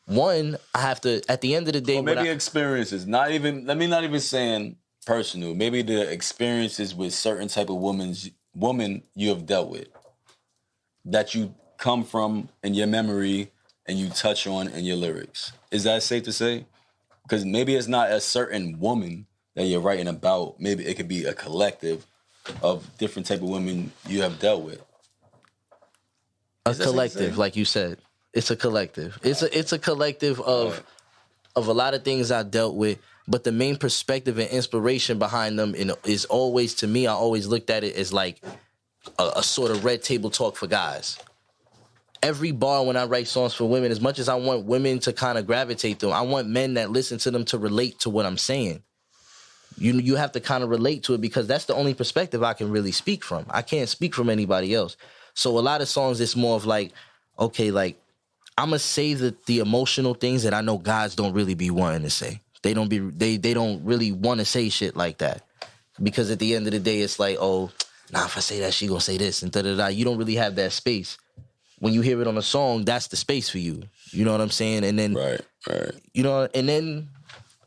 one, I have to, at the end of the day... Or maybe experiences. Let me not even saying personal. Maybe the experiences with certain type of woman you have dealt with. That you come from in your memory and you touch on in your lyrics. Is that safe to say? Because maybe it's not a certain woman that you're writing about. Maybe it could be a collective of different type of women you have dealt with. A collective, like you said. It's a collective. It's a collective of a lot of things I dealt with, but the main perspective and inspiration behind them is always, to me, I always looked at it as like a sort of red table talk for guys. Every bar when I write songs for women, as much as I want women to kind of gravitate to them, I want men that listen to them to relate to what I'm saying. You have to kind of relate to it because that's the only perspective I can really speak from. I can't speak from anybody else. So a lot of songs, it's more of like, okay, like I'm gonna say the emotional things that I know guys don't really be wanting to say. They don't really want to say shit like that. Because at the end of the day, it's like, oh, nah, if I say that, she gonna say this and da-da-da. You don't really have that space. When you hear it on a song, that's the space for you. You know what I'm saying? And then, right. you know, and then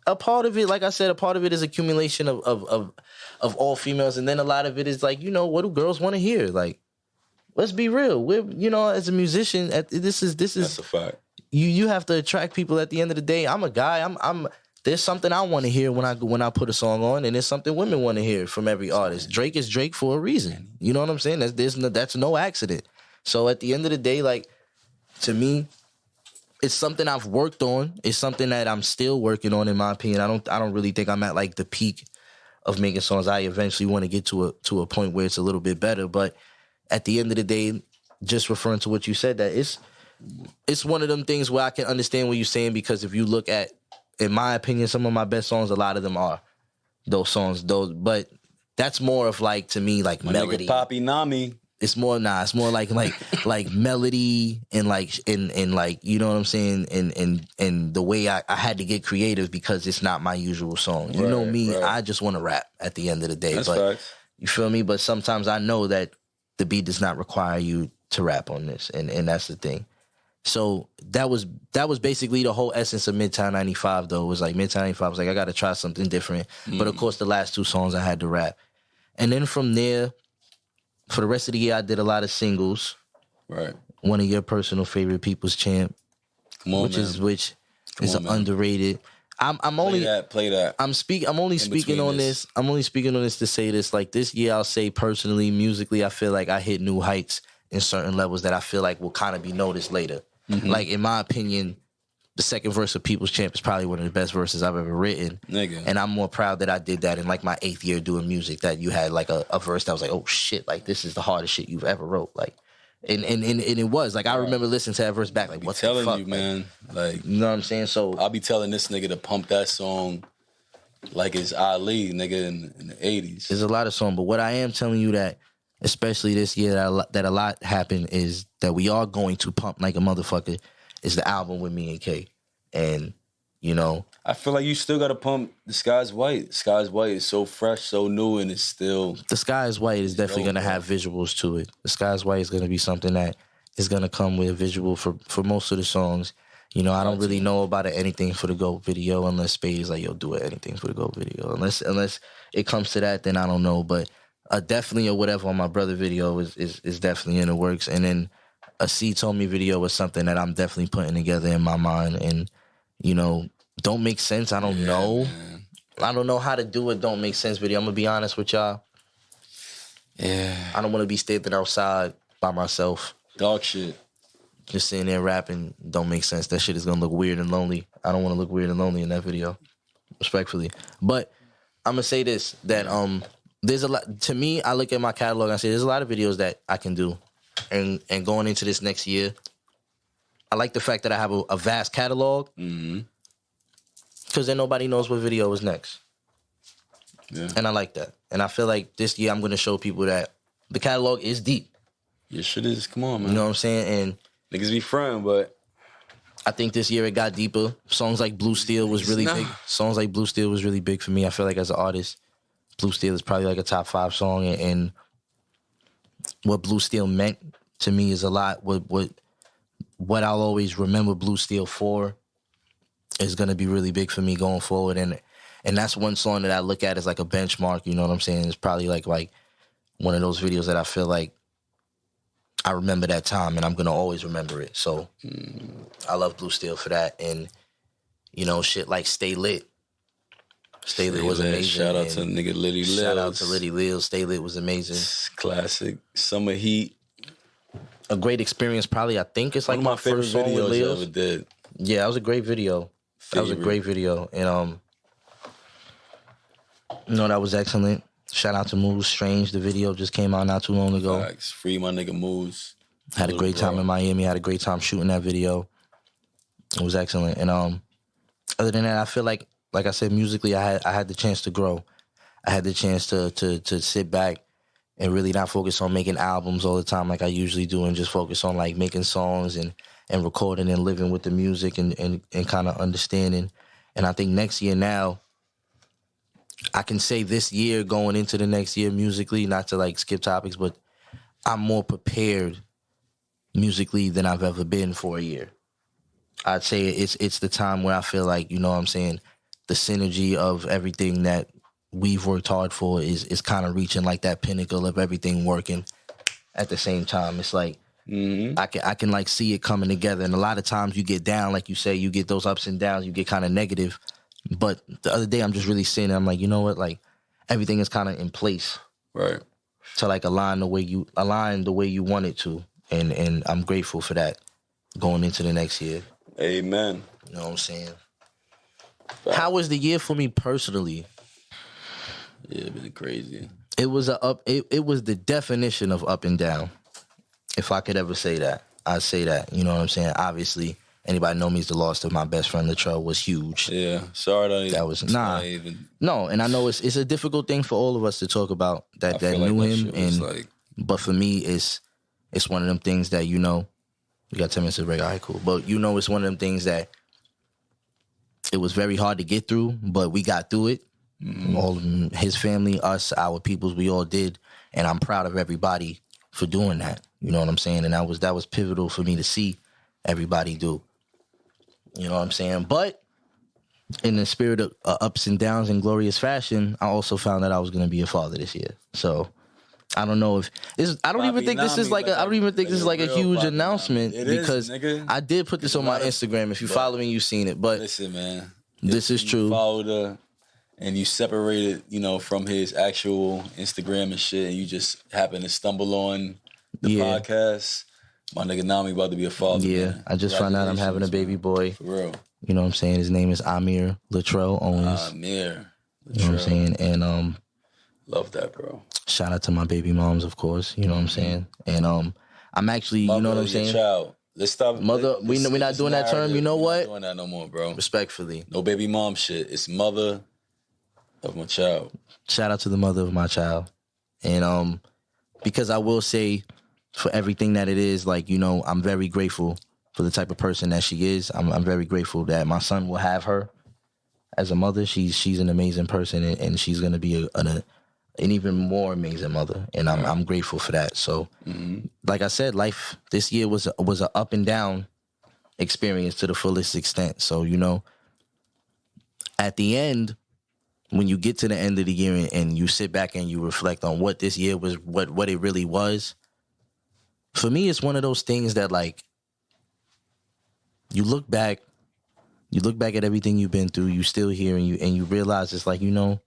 a part of it, like I said, a part of it is accumulation of all females. And then a lot of it is like, you know, what do girls want to hear? Like, let's be real. We're, you know, as a musician, this is That's a fact. You have to attract people at the end of the day. I'm a guy. I'm there's something I want to hear when I put a song on, and there's something women want to hear from every artist. Drake is Drake for a reason. You know what I'm saying? That's no accident. So at the end of the day, like, to me, it's something I've worked on. It's something that I'm still working on, in my opinion. I don't really think I'm at like the peak of making songs. I eventually want to get to a point where it's a little bit better. But at the end of the day, just referring to what you said, that it's one of them things where I can understand what you're saying, because if you look at, in my opinion, some of my best songs, a lot of them are those songs. But that's more of like, to me, like My melody. nigga Poppy Namiii. It's more like melody and like you know what I'm saying, and the way I had to get creative because it's not my usual song. You know me, right. I just want to rap at the end of the day. That's but facts. you feel me? But sometimes I know that the beat does not require you to rap on this, and that's the thing. So that was basically the whole essence of Midtown 95, though. It was like Midtown 95 was like, I got to try something different. But of course, the last two songs I had to rap. And then from there, for the rest of the year, I did a lot of singles. Right. One of your personal favorite, People's Champ. Come on, which man. is on, man. underrated. I'm only Play that. I'm only speaking on this. I'm only speaking on this to say this. Like, this year, I'll say personally, musically, I feel like I hit new heights in certain levels that I feel like will kind of be noticed later. Mm-hmm. Like, in my opinion, the second verse of People's Champ is probably one of the best verses I've ever written. Nigga. And I'm more proud that I did that in like my 8th year doing music, that you had like a verse that was like, oh shit, like this is the hardest shit you've ever wrote. Like, and it was like, I remember listening to that verse back, like, what the fuck? Telling you, man. Like, you know what I'm saying? So I'll be telling this nigga to pump that song like it's Ali, nigga, in the 80s. there's a lot of songs, but what I am telling you, that especially this year, that a lot happened, is that we are going to pump like a motherfucker, is the album with me and K. And, you know, I feel like you still got to pump The Sky's White. The Sky's White is so fresh, so new, and it's still... The Sky is White is definitely going to have visuals to it. The Sky is White is going to be something that is going to come with a visual for most of the songs. You know, I don't really know about it, anything for the GOAT video, unless Spade's like, yo, do it, anything for the GOAT video. Unless it comes to that, then I don't know. But definitely or whatever on my brother video is definitely in the works. And then a C Told Me video was something that I'm definitely putting together in my mind. And, you know, Don't Make Sense, I don't know. Man. I don't know how to do it. Don't Make Sense video. I'm going to be honest with y'all. Yeah. I don't want to be standing outside by myself, Dog shit. just sitting there rapping. Don't make sense. That shit is going to look weird and lonely. I don't want to look weird and lonely in that video, respectfully. But I'm going to say this, that there's a lot, to me, I look at my catalog and I say there's a lot of videos that I can do. And going into this next year, I like the fact that I have a vast catalog, because then nobody knows what video is next. Yeah. And I like that. And I feel like this year I'm going to show people that the catalog is deep. Your shit is, come on, man. You know what I'm saying? And niggas be frontin', but... I think this year it got deeper. Songs like Blue Steel was really big. Songs like Blue Steel was really big for me. I feel like as an artist, Blue Steel is probably like a top 5 song. And what Blue Steel meant to me is a lot. What I'll always remember Blue Steel for is going to be really big for me going forward. And that's one song that I look at as like a benchmark. You know what I'm saying? It's probably like one of those videos that I feel like I remember that time and I'm going to always remember it. So I love Blue Steel for that. And, you know, shit like Stay Lit. Stay Lit was amazing. Shout out to nigga Liddy Lils. Shout out to Liddy Lils. Stay Lit was amazing. Classic. Summer Heat. A great experience, probably. I think it's like One of my favorite first song with videos you Lils. ever did. Yeah, that was a great video. That was a great video. And, you know, that was excellent. Shout out to Moves Strange. The video just came out not too long ago. Facts. Free my nigga Moves. Had a great time in Miami. Had a great time shooting that video. It was excellent. And other than that, I feel like I said, musically, I had the chance to grow. I had the chance to sit back and really not focus on making albums all the time like I usually do, and just focus on like making songs and recording and living with the music and kind of understanding. And I think next year now, I can say this year going into the next year musically, not to like skip topics, but I'm more prepared musically than I've ever been for a year. I'd say it's the time where I feel like, you know what I'm saying, the synergy of everything that we've worked hard for is kind of reaching like that pinnacle of everything working at the same time. It's like I can like see it coming together. And a lot of times you get down, like you say, you get those ups and downs, you get kind of negative. But the other day I'm just really sitting there, I'm like, you know what, like everything is kind of in place, right, to like align the way you want it to, and I'm grateful for that going into the next year. Amen. You know what I'm saying? How was the year for me personally? Yeah, it was crazy. It was it was the definition of up and down. If I could ever say that, I'd say that. You know what I'm saying? Obviously, anybody know me is the loss of my best friend Latrell was huge. Yeah, sorry that was no, and I know it's a difficult thing for all of us to talk about that knew like him, that and like... but for me, it's one of them things that, you know, we got 10 minutes to break. All right, cool. But you know, it's one of them things that it was very hard to get through, but we got through it. All of them, his family, us, our peoples, we all did, and I'm proud of everybody for doing that. You know what I'm saying? And that was pivotal for me to see everybody do. You know what I'm saying? But in the spirit of ups and downs in glorious fashion, I also found that I was going to be a father this year. So I don't know if this. I don't even think this is like a huge announcement, because I did put this on my Instagram. If you follow me, you've seen it. But listen, man, this is true. Followed her, and you separated, you know, from his actual Instagram and shit, and you just happened to stumble on the podcast. My nigga Namiii about to be a father. Yeah, man. I just found out I'm having a baby boy. For real. You know what I'm saying? His name is Amir Latrell Owens. Amir Latrell. You know what I'm saying? And love that, bro. shout out to my baby moms, of course. You know what I'm saying? And I'm actually, Mother, you know what I'm saying? Child. Let's stop. Mother, we're not doing that term. You know what? We're not doing that no more, bro. Respectfully. No baby mom shit. It's mother of my child. Shout out to the mother of my child. And because I will say, for everything that it is, like, you know, I'm very grateful for the type of person that she is. I'm very grateful that my son will have her as a mother. She's an amazing person, and she's going to be an even more amazing mother. And I'm grateful for that. So, like I said, life this year was an up and down experience to the fullest extent. So, you know, at the end, when you get to the end of the year and you sit back and you reflect on what this year was, what it really was, for me, it's one of those things that, like, you look back at everything you've been through, you still here, and you realize it's like, you know,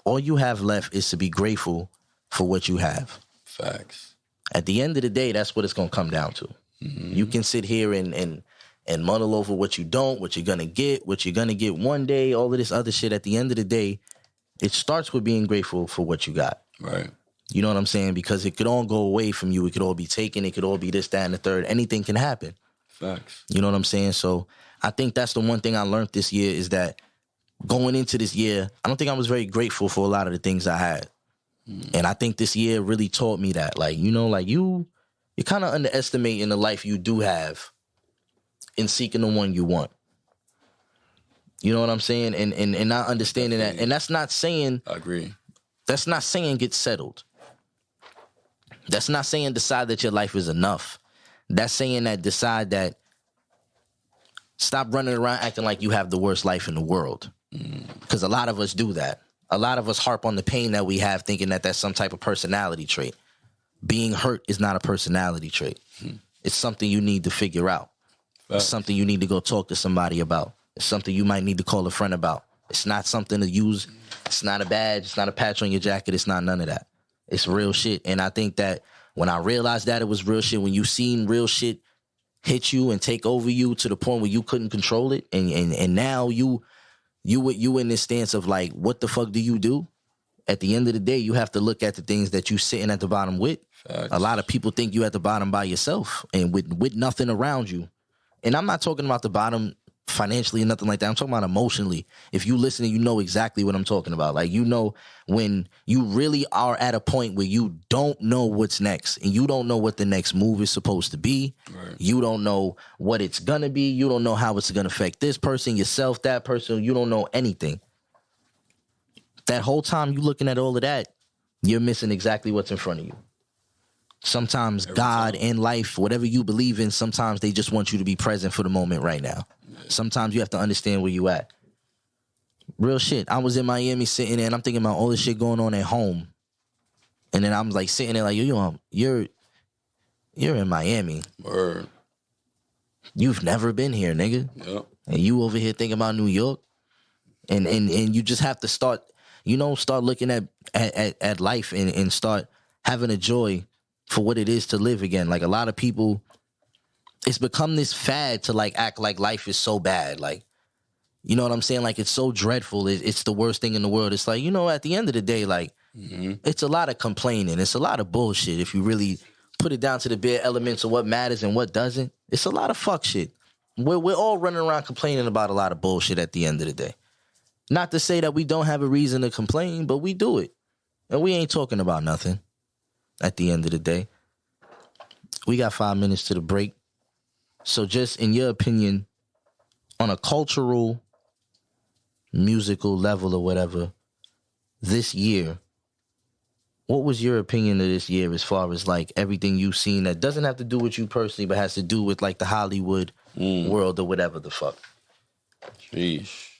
all you have left is to be grateful for what you have. Facts. At the end of the day, that's what it's going to come down to. You can sit here and muddle over what you don't, what you're going to get one day, all of this other shit. At the end of the day, it starts with being grateful for what you got. Right. You know what I'm saying? Because it could all go away from you. It could all be taken. It could all be this, that, and the third. Anything can happen. Facts. You know what I'm saying? So I think that's the one thing I learned this year, is that going into this year, I don't think I was very grateful for a lot of the things I had. And I think this year really taught me that. Like, you know, like you're kind of underestimating the life you do have in seeking the one you want. You know what I'm saying? And not understanding that. And that's not saying... I agree. That's not saying get settled. That's not saying decide that your life is enough. That's saying that decide that stop running around acting like you have the worst life in the world. Because a lot of us do that. A lot of us harp on the pain that we have, thinking that that's some type of personality trait. Being hurt is not a personality trait. It's something you need to figure out. It's something you need to go talk to somebody about. It's something you might need to call a friend about. It's not something to use. It's not a badge. It's not a patch on your jacket. It's not none of that. It's real shit. And I think that when I realized that it was real shit, when you seen real shit hit you and take over you to the point where you couldn't control it, and now you in this stance of like, what the fuck do you do? At the end of the day, you have to look at the things that you sitting at the bottom with. Facts. A lot of people think you at the bottom by yourself and with nothing around you. And I'm not talking about the bottom financially or nothing like that. I'm talking about emotionally. If you listen, you know exactly what I'm talking about. Like, you know, when you really are at a point where you don't know what's next and you don't know what the next move is supposed to be. Right. You don't know what it's going to be. You don't know how it's going to affect this person, yourself, that person. You don't know anything. That whole time you looking at all of that, you're missing exactly what's in front of you. Sometimes God and life, whatever you believe in, sometimes they just want you to be present for the moment right now. Yeah. Sometimes you have to understand where you at. Real shit. I was in Miami sitting there and I'm thinking about all the shit going on at home. And then I'm like sitting there like, you're in Miami. Word. You've never been here, nigga. Yep. And you over here thinking about New York. And you just have to start looking at life and start having a joy for what it is to live again. Like, a lot of people, it's become this fad to like act like life is so bad. Like, you know what I'm saying? Like, it's so dreadful. It's the worst thing in the world. It's like, you know, at the end of the day, like, it's a lot of complaining. It's a lot of bullshit. If you really put it down to the bare elements of what matters and what doesn't, it's a lot of fuck shit. We're all running around complaining about a lot of bullshit at the end of the day. Not to say that we don't have a reason to complain, but we do it. And we ain't talking about nothing at the end of the day. We got 5 minutes to the break. So just in your opinion, on a cultural, musical level or whatever, this year, what was your opinion of this year as far as like everything you've seen that doesn't have to do with you personally, but has to do with like the Hollywood world or whatever the fuck? Sheesh.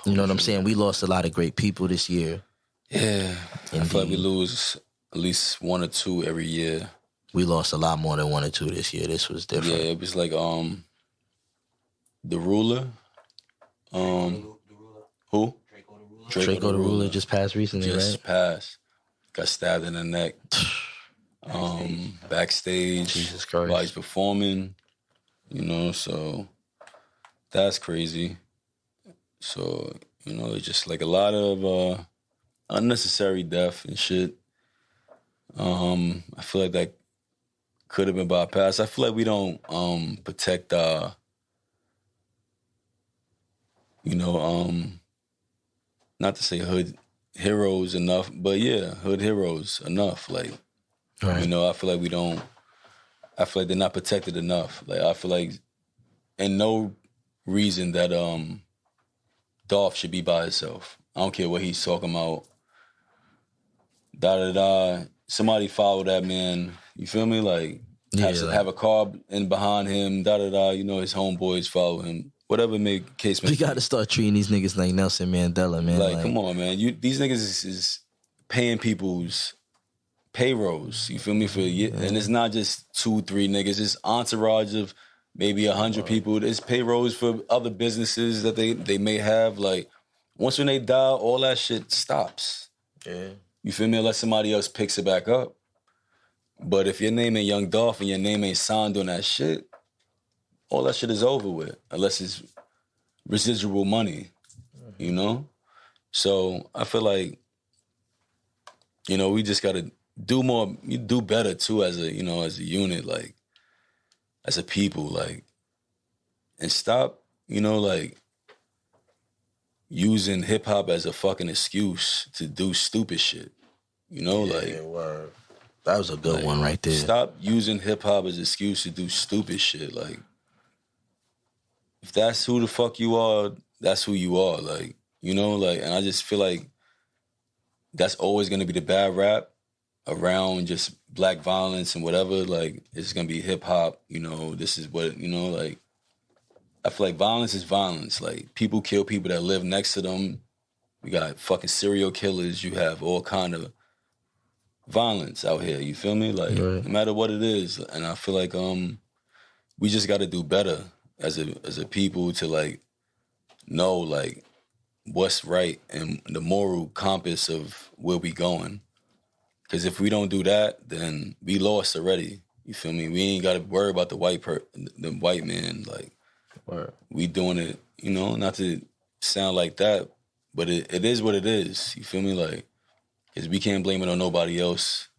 You know what I'm saying? We lost a lot of great people this year. Yeah. I feel like we lose at least one or two every year. We lost a lot more than one or two this year. This was different. Yeah, it was like the Ruler. Who? Draco the Ruler just passed recently, right? Just passed. Got stabbed in the neck. Backstage. Jesus Christ. While he's performing. You know, so that's crazy. So, you know, it's just like a lot of unnecessary death and shit. I feel like that could have been bypassed. I feel like we don't protect not to say hood heroes enough, but yeah, hood heroes enough. Like, right. You know, I feel like they're not protected enough. Like, I feel like, and no reason that Dolph should be by himself. I don't care what he's talking about. Somebody follow that man. You feel me? Like, have a car in behind him. You know, his homeboys follow him. Whatever case may be. We got to start treating these niggas like Nelson Mandela, man. Like, come on, man. These niggas is paying people's payrolls. You feel me? And it's not just 2-3 niggas. It's entourage of maybe 100 people. There's payrolls for other businesses that they may have. Like, once when they die, all that shit stops. Yeah. You feel me? Unless somebody else picks it back up. But if your name ain't Young Dolph and your name ain't signed on that shit, all that shit is over with. Unless it's residual money, you know? So I feel like, you know, we just gotta do more, you do better too as a unit, like, as a people, like, and stop, you know, like, using hip hop as a fucking excuse to do stupid shit. You know, word. That was a good one right there. Stop using hip hop as an excuse to do stupid shit. Like, if that's who the fuck you are, that's who you are. Like, you know, like, and I just feel like that's always gonna be the bad rap around just black violence and whatever. Like, it's gonna be hip hop, you know, this is what, you know, like, I feel like violence is violence. Like, people kill people that live next to them. We got fucking serial killers. You have all kind of violence out here. You feel me? Like, right. No matter what it is. And I feel like we just got to do better as a people to, like, know, like, what's right and the moral compass of where we going. Because if we don't do that, then we lost already. You feel me? We ain't got to worry about the white man. Like, word. We doing it, you know, not to sound like that, but it is what it is. You feel me? Like, because we can't blame it on nobody else.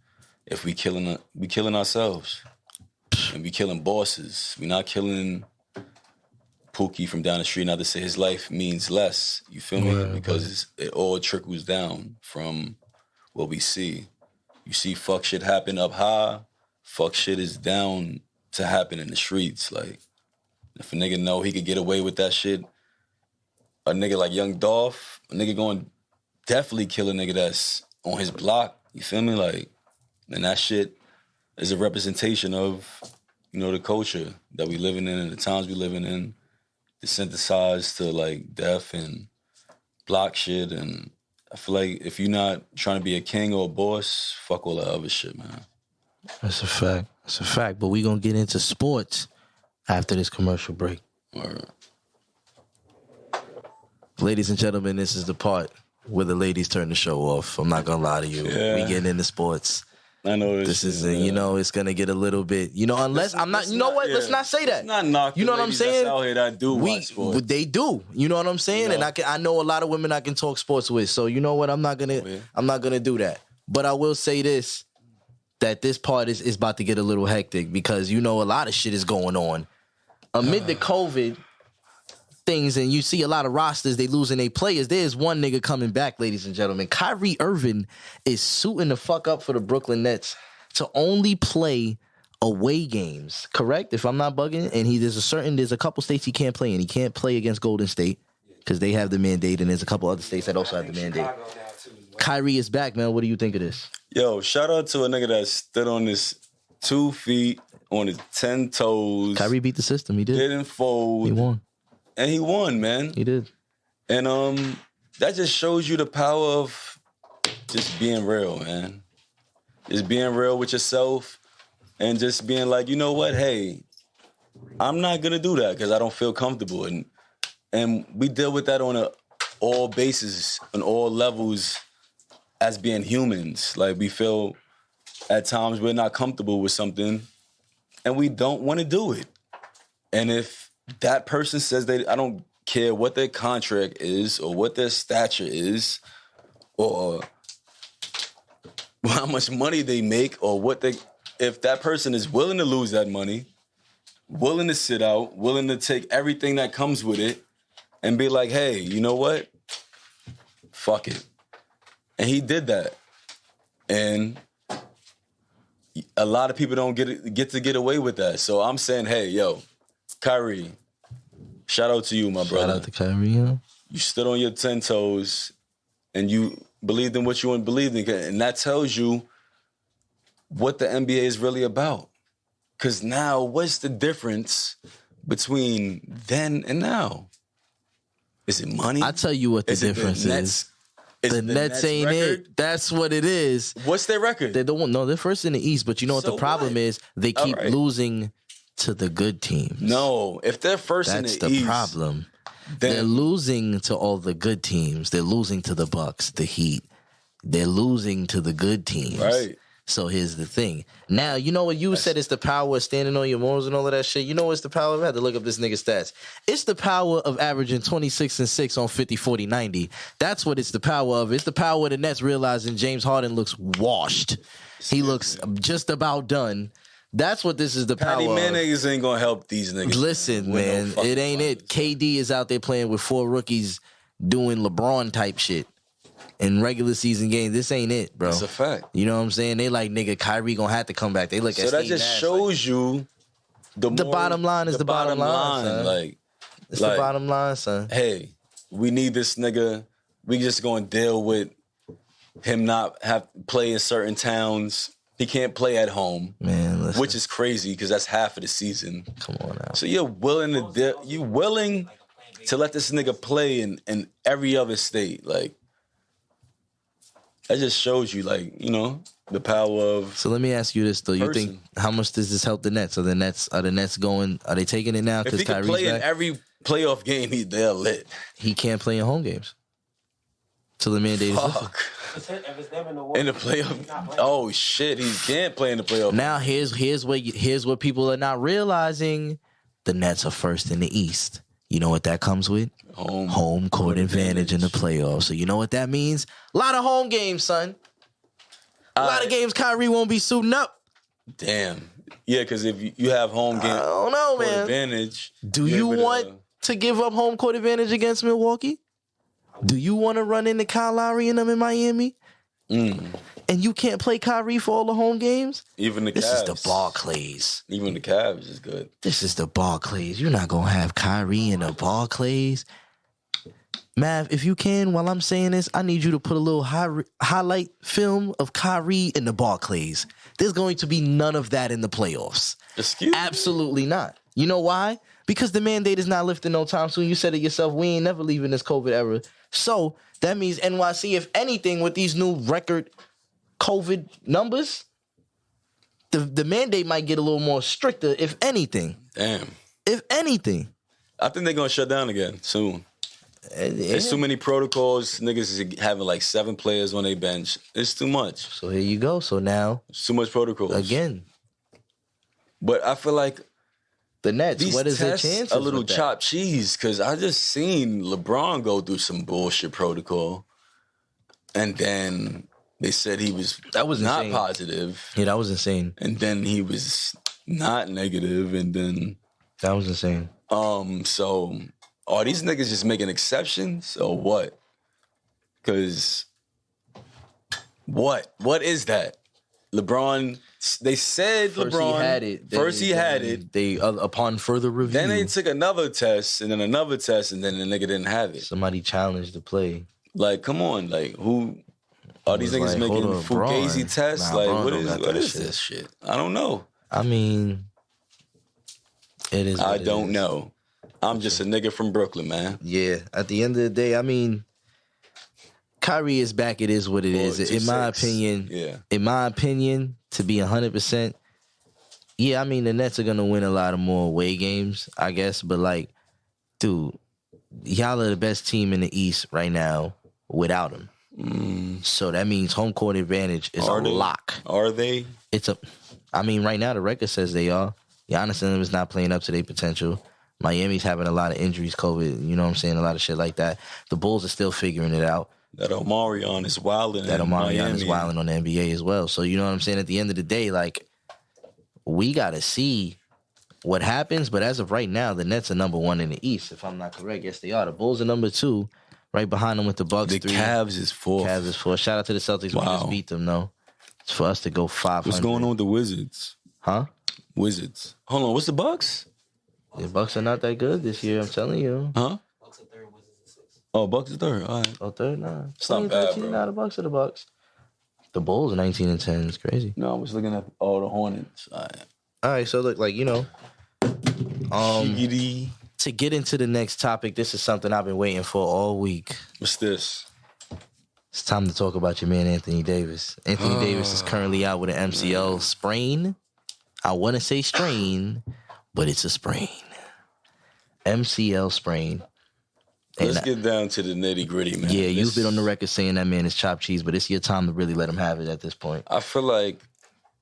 If we killing ourselves, and we killing bosses. We not killing Pookie from down the street, not to say his life means less. You feel me? Because it all trickles down from what we see. You see fuck shit happen up high, fuck shit is down to happen in the streets. Like, if a nigga know he could get away with that shit, a nigga like Young Dolph, a nigga going to definitely kill a nigga that's on his block. You feel me? Like, and that shit is a representation of, you know, the culture that we living in and the times we living in. Desensitized to like death and block shit, and I feel like if you're not trying to be a king or a boss, fuck all that other shit, man. That's a fact. That's a fact. But we gonna get into sports after this commercial break. All right. Ladies and gentlemen, this is the part where the ladies turn the show off. I'm not gonna lie to you. Yeah. We getting into sports. I know This is, you know, it's gonna get a little bit, you know, unless I'm not, you know what? Yeah. Let's not say that. Let's not knock you know the what I'm ladies saying? that's out here that do watch sports. They do. You know what I'm saying? Yeah. And I know a lot of women I can talk sports with. So you know what? I'm not gonna do that. But I will say this, that this part is about to get a little hectic because you know a lot of shit is going on amid the COVID things, and you see a lot of rosters, they losing their players. There's one nigga coming back, ladies and gentlemen. Kyrie Irving is suiting the fuck up for the Brooklyn Nets to only play away games, correct? If I'm not bugging, and there's a couple states he can't play in. He can't play against Golden State because they have the mandate, and there's a couple other states that also have the mandate. Kyrie is back, man. What do you think of this? Yo, shout out to a nigga that stood on his 2 feet, on his 10 toes. Kyrie beat the system. He did. Didn't fold. He won. And he won, man. He did. And that just shows you the power of just being real, man. Just being real with yourself and just being like, you know what? Hey, I'm not gonna do that because I don't feel comfortable. And we deal with that on all bases, on all levels as being humans. Like, we feel at times we're not comfortable with something and we don't want to do it. And if that person says I don't care what their contract is or what their stature is or how much money they make or if that person is willing to lose that money, willing to sit out, willing to take everything that comes with it and be like, hey, you know what? Fuck it. And he did that. And a lot of people don't get away with that. So I'm saying, hey, yo, Kyrie, shout out to you, my brother. Shout out to Kyrie, you know? You stood on your 10 toes and you believed in what you believed in. And that tells you what the NBA is really about. Because now, what's the difference between then and now? Is it money? I'll tell you what the difference is. The Nets ain't record? it. That's what it is. What's their record? They're first in the East, but you know what So the problem what? is? They keep losing to the good teams. No, if they're first That's in the the East, problem. then They're losing to all the good teams. They're losing to the Bucks, the Heat. They're losing to the good teams. Right. So here's the thing. Now, you know what you said is the power of standing on your morals and all of that shit. You know what's the power of? I had to look up this nigga stats. It's the power of averaging 26 and 6 on 50, 40, 90. That's what it's the power of. It's the power of the Nets realizing James Harden looks washed. He looks just about done. That's what this is the power Patty of. Mayonnaise ain't gonna help these niggas. Listen, With no man, fucking it ain't it. KD is out there playing with 4 rookies doing LeBron type shit in regular season games. This ain't it, bro. That's a fact. You know what I'm saying? They like, nigga, Kyrie gonna have to come back. They look So at that Steve just Nash shows you the bottom line is the bottom line, son. Like, it's the bottom line, son. Hey, we need this nigga. We just gonna deal with him not have play in certain towns. He can't play at home, Man, listen. which is crazy because that's half of the season. Come on now. So you're willing to let this nigga play in every other state. Like, that just shows you, like, you know, the power of. So let me ask you this though. You think how much does this help the Nets? Are the Nets going? Are they taking it now If because he can Kyrie's play in back? every playoff game, they're lit. He can't play in home games. Till the mandate is lifted. Fuck. In the playoff. Oh shit, he can't play in the playoff. Now here's what people are not realizing. The Nets are first in the East. You know what that comes with? Home court advantage in the playoffs. So you know what that means? A lot of home games, son. A lot of games Kyrie won't be suiting up. Damn. Yeah, because if you have home game I don't know, man. advantage. Do you want to give up home court advantage against Milwaukee? Do you want to run into Kyle Lowry and them in Miami? And you can't play Kyrie for all the home games? Even the Cavs. This is the Barclays. Even the Cavs is good. This is the Barclays. You're not going to have Kyrie in the Barclays. Mav, if you can, while I'm saying this, I need you to put a little highlight film of Kyrie in the Barclays. There's going to be none of that in the playoffs. Excuse me? Absolutely not. You know why? Because the mandate is not lifting no time soon. You said it yourself. We ain't never leaving this COVID era. So that means NYC, if anything, with these new record COVID numbers, the mandate might get a little more stricter, if anything. Damn. If anything. I think they're going to shut down again soon. There's too many protocols. Niggas is having like 7 players on their bench. It's too much. So here you go. So now. It's too much protocols. Again. But I feel like the Nets, what is their chances? A little chopped cheese, because I just seen LeBron go through some bullshit protocol. And then they said he was not insane. Positive. Yeah, that was insane. And then he was not negative, and then that was insane. So are these niggas just making exceptions or what? Because what is that? LeBron, they said first LeBron he had it. First he had it. They upon further review. Then they took another test, and then another test, and then the nigga didn't have it. Somebody challenged the play. Like, come on, like who are these niggas making fugazi tests? Like, what is this shit? I don't know. I mean, it is. I don't know. I'm just a nigga from Brooklyn, man. Yeah. At the end of the day, I mean, Kyrie is back. It is what it is. In my opinion, in my opinion, to be 100%, yeah, I mean, the Nets are going to win a lot of more away games, I guess. But, like, dude, y'all are the best team in the East right now without him. So that means home court advantage is lock. Are they? I mean, right now the record says they are. Giannis and them is not playing up to their potential. Miami's having a lot of injuries, COVID, you know what I'm saying? A lot of shit like that. The Bulls are still figuring it out. That Omarion is wilding. That Omarion is wilding on the NBA as well. So you know what I'm saying? At the end of the day, like, we got to see what happens. But as of right now, the Nets are number 1 in the East, if I'm not correct. Yes, they are. The Bulls are number 2, right behind them with the Bucks. The 3. Cavs is 4. Cavs is 4. Shout out to the Celtics. Wow. We just beat them, though. It's for us to go 500. What's going on with the Wizards? Huh? Wizards. Hold on. What's the Bucks? The Bucks are not that good this year, I'm telling you. Huh? Bucks are 3rd, Wizards are 6th. Oh, Bucks are 3rd. All right. Oh, 3rd? Nah. It's not bad, bro. Nah, the Bucks are the Bucks. The Bulls are 19 and 10. It's crazy. No, I was looking at the Hornets. All right, so look, like, you know, to get into the next topic, this is something I've been waiting for all week. What's this? It's time to talk about your man, Anthony Davis. Anthony Davis is currently out with an MCL sprain. I want to say strain, but it's a sprain. MCL sprain. Let's get down to the nitty-gritty, man. Yeah, you've been on the record saying that man is chopped cheese, but it's your time to really let him have it at this point. I feel like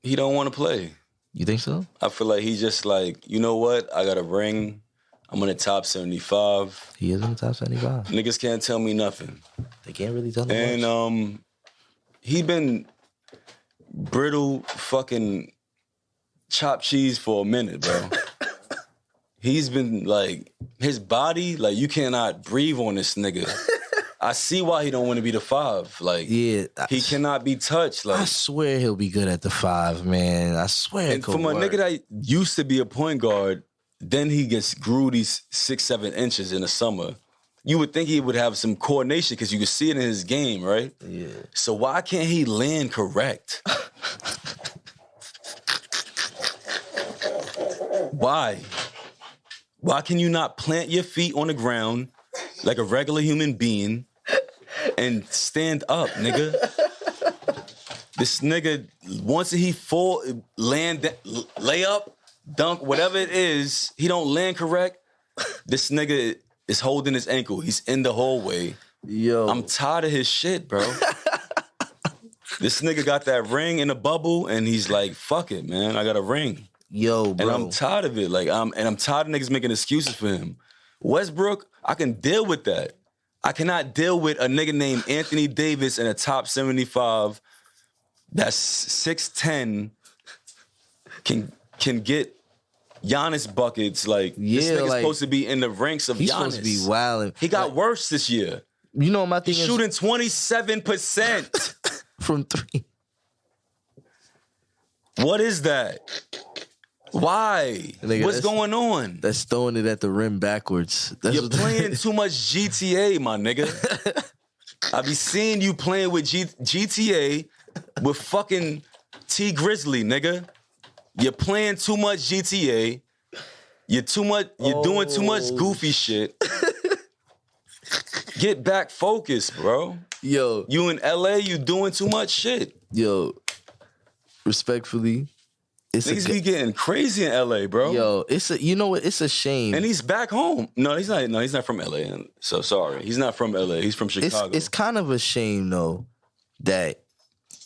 he don't want to play. You think so? I feel like he's just like, you know what? I got a ring. I'm in the top 75. He is in the top 75. Niggas can't tell me nothing. They can't really tell him much. And he been brittle fucking chopped cheese for a minute, bro. He's been like, his body, like, you cannot breathe on this nigga. I see why he don't want to be the 5. Like, yeah, he cannot be touched. Like, I swear he'll be good at the 5, man. I swear. And from a nigga that used to be a point guard, then he grew these 6-7 inches in the summer. You would think he would have some coordination because you could see it in his game, right? Yeah. So why can't he land correct? Why? Why can you not plant your feet on the ground like a regular human being and stand up, nigga? This nigga, once he lay up, dunk, whatever it is, he don't land correct. This nigga is holding his ankle. He's in the hallway. Yo. I'm tired of his shit, bro. This nigga got that ring in a bubble, and he's like, fuck it, man. I got a ring. Yo, bro. And I'm tired of it. Like, I'm tired of niggas making excuses for him. Westbrook, I can deal with that. I cannot deal with a nigga named Anthony Davis in a top 75 that's 6'10", can get Giannis buckets. Like, Yeah, this nigga's like, supposed to be in the ranks of he's Giannis. supposed to be wilding. He got worse this year. You know, my thing He's is shooting 27%. from 3. What is that? Why? Nigga, What's going on? That's throwing it at the rim backwards. You're playing too much GTA, my nigga. I be seeing you playing with GTA with fucking T Grizzly, nigga. You're playing too much GTA. You're doing too much goofy shit. Get back focused, bro. Yo. You in LA, you doing too much shit. Yo. Respectfully. Niggas be getting crazy in LA, bro. Yo, you know what? It's a shame. And he's back home. No, he's not. No, he's not from LA. So sorry, he's not from LA. He's from Chicago. It's kind of a shame though that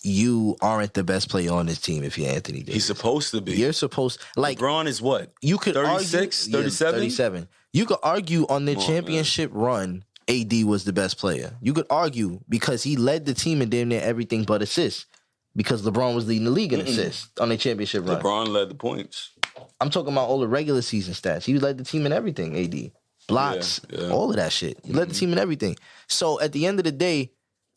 you aren't the best player on this team if you're Anthony Davis. He's supposed to be. You're supposed like LeBron is what? You could 36, argue, 37? 37. You could argue on the championship run, AD was the best player. You could argue because he led the team in damn near everything but assists. Because LeBron was leading the league in assists on their championship run. LeBron led the points. I'm talking about all the regular season stats. He led the team in everything, AD. Blocks, all of that shit. He led the team in everything. So at the end of the day,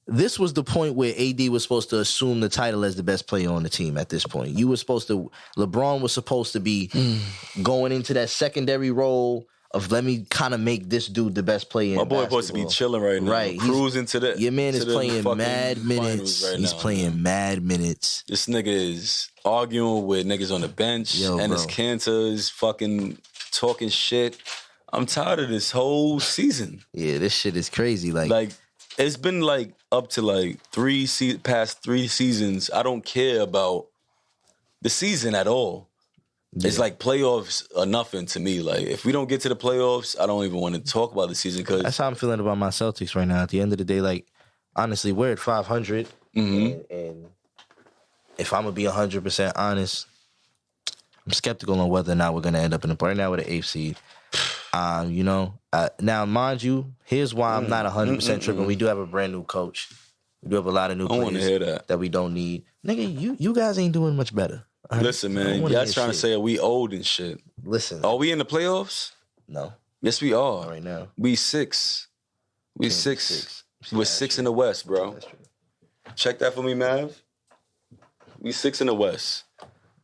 this was the point where AD was supposed to assume the title as the best player on the team at this point. LeBron was supposed to be going into that secondary role of let me kind of make this dude the best player in My boy basketball. supposed to be chilling right now. Right. Cruising to the Your man is to the playing fucking mad minutes. right He's now, playing man. mad minutes. This nigga is arguing with niggas on the bench. Yo, and his bro. Cantor is fucking talking shit. I'm tired of this whole season. Yeah, this shit is crazy. Like, it's been like up to like past 3 seasons. I don't care about the season at all. Yeah. It's like playoffs are nothing to me. Like, if we don't get to the playoffs, I don't even want to talk about the season because that's how I'm feeling about my Celtics right now. At the end of the day, like, honestly, we're at 500. And if I'm going to be 100% honest, I'm skeptical on whether or not we're going to end up in the play. Right now, with the 8th seed. Now, mind you, here's why I'm not 100% tripping. We do have a brand new coach. We do have a lot of new players that we don't need. Nigga, you guys ain't doing much better. Right? Listen, man, y'all trying to say we old and shit. Listen. Are we in the playoffs? No. Yes, we are. Right now. We 6. We 6. We're 6 in the West, bro. Check that for me, Mav. We 6 in the West.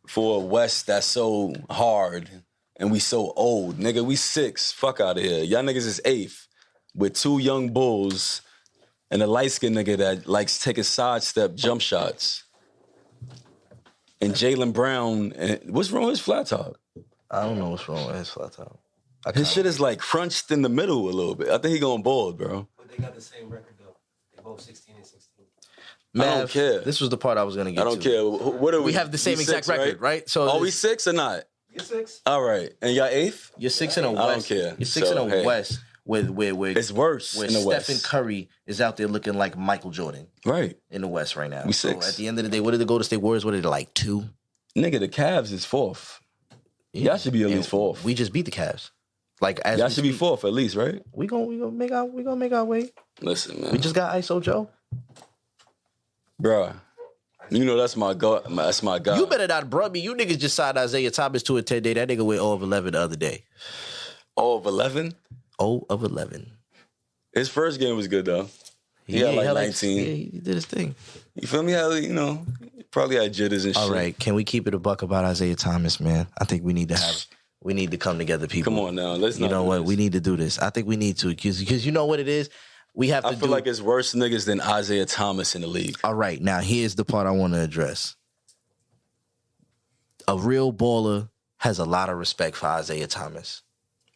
For a West that's so hard and we so old. Nigga, we 6. Fuck out of here. Y'all niggas is 8th with 2 young bulls and a light-skinned nigga that likes taking sidestep jump shots. And Jaylen Brown, what's wrong with his flat top? I don't know what's wrong with his flat top. His shit is like crunched in the middle a little bit. I think he going bald, bro. But they got the same record, though. They both 16 and 16. Mav, I don't care. This was the part I was going to get to. I don't care. What are we? We have the same We exact 6, record, right? So are we 6 or not? You're 6? All right. And y'all 8th? You're 6 in a West. I don't care. You're 6 in a So, West where it's worse where in the Stephen West. Curry is out there looking like Michael Jordan. Right. In the West right now. We So 6. at the end of the day, what did the Golden State Warriors? What are they, like 2? Nigga, the Cavs is 4th. Y'all should be at least 4th. We just beat the Cavs. Like as y'all should be 4th at least, right? We gonna make our way. Listen, man. We just got ISO Joe. Bruh. You know that's my guy. That's my guy. You better not bruh me. You niggas just signed Isaiah Thomas to a 10-day. That nigga went 0 of 11 the other day. 0 of 11? 0 of 11. His first game was good though. He had like 19. Yeah, he did his thing. You feel me? Probably had jitters and shit. All right, can we keep it a buck about Isaiah Thomas, man? I think we need to come together, people. Come on now, let's You not know do what? this. We need to do this. I think we need to because you know what it is. We have to. I feel like it's worse niggas than Isaiah Thomas in the league. All right, now here's the part I want to address. A real baller has a lot of respect for Isaiah Thomas.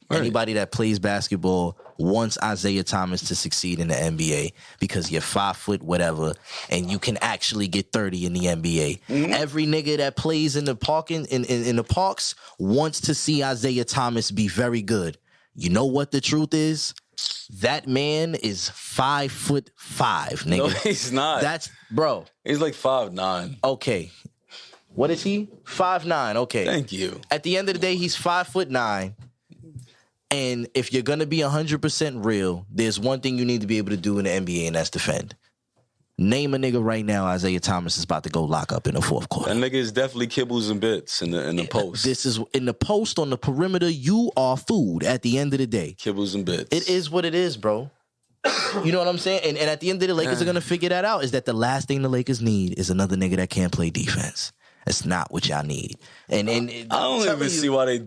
Right. Anybody that plays basketball wants Isaiah Thomas to succeed in the NBA because you're 5 foot whatever and you can actually get 30 in the NBA. Mm-hmm. Every nigga that plays in the park in the parks wants to see Isaiah Thomas be very good. You know what the truth is? That man is 5'5", nigga. No, he's not. That's bro. He's like 5'9". Okay. What is he? 5'9". Okay. Thank you. At the end of the day, he's 5'9". And if you're gonna be 100% real, there's one thing you need to be able to do in the NBA, and that's defend. Name a nigga right now Isaiah Thomas is about to go lock up in the fourth quarter. That nigga is definitely kibbles and bits in the post. This is in the post on the perimeter. You are food at the end of the day. Kibbles and bits. It is what it is, bro. You know what I'm saying? And at the end of the day, the Lakers are going to figure that out. Is that the last thing the Lakers need is another nigga that can't play defense. It's not what y'all need. And I don't even see why they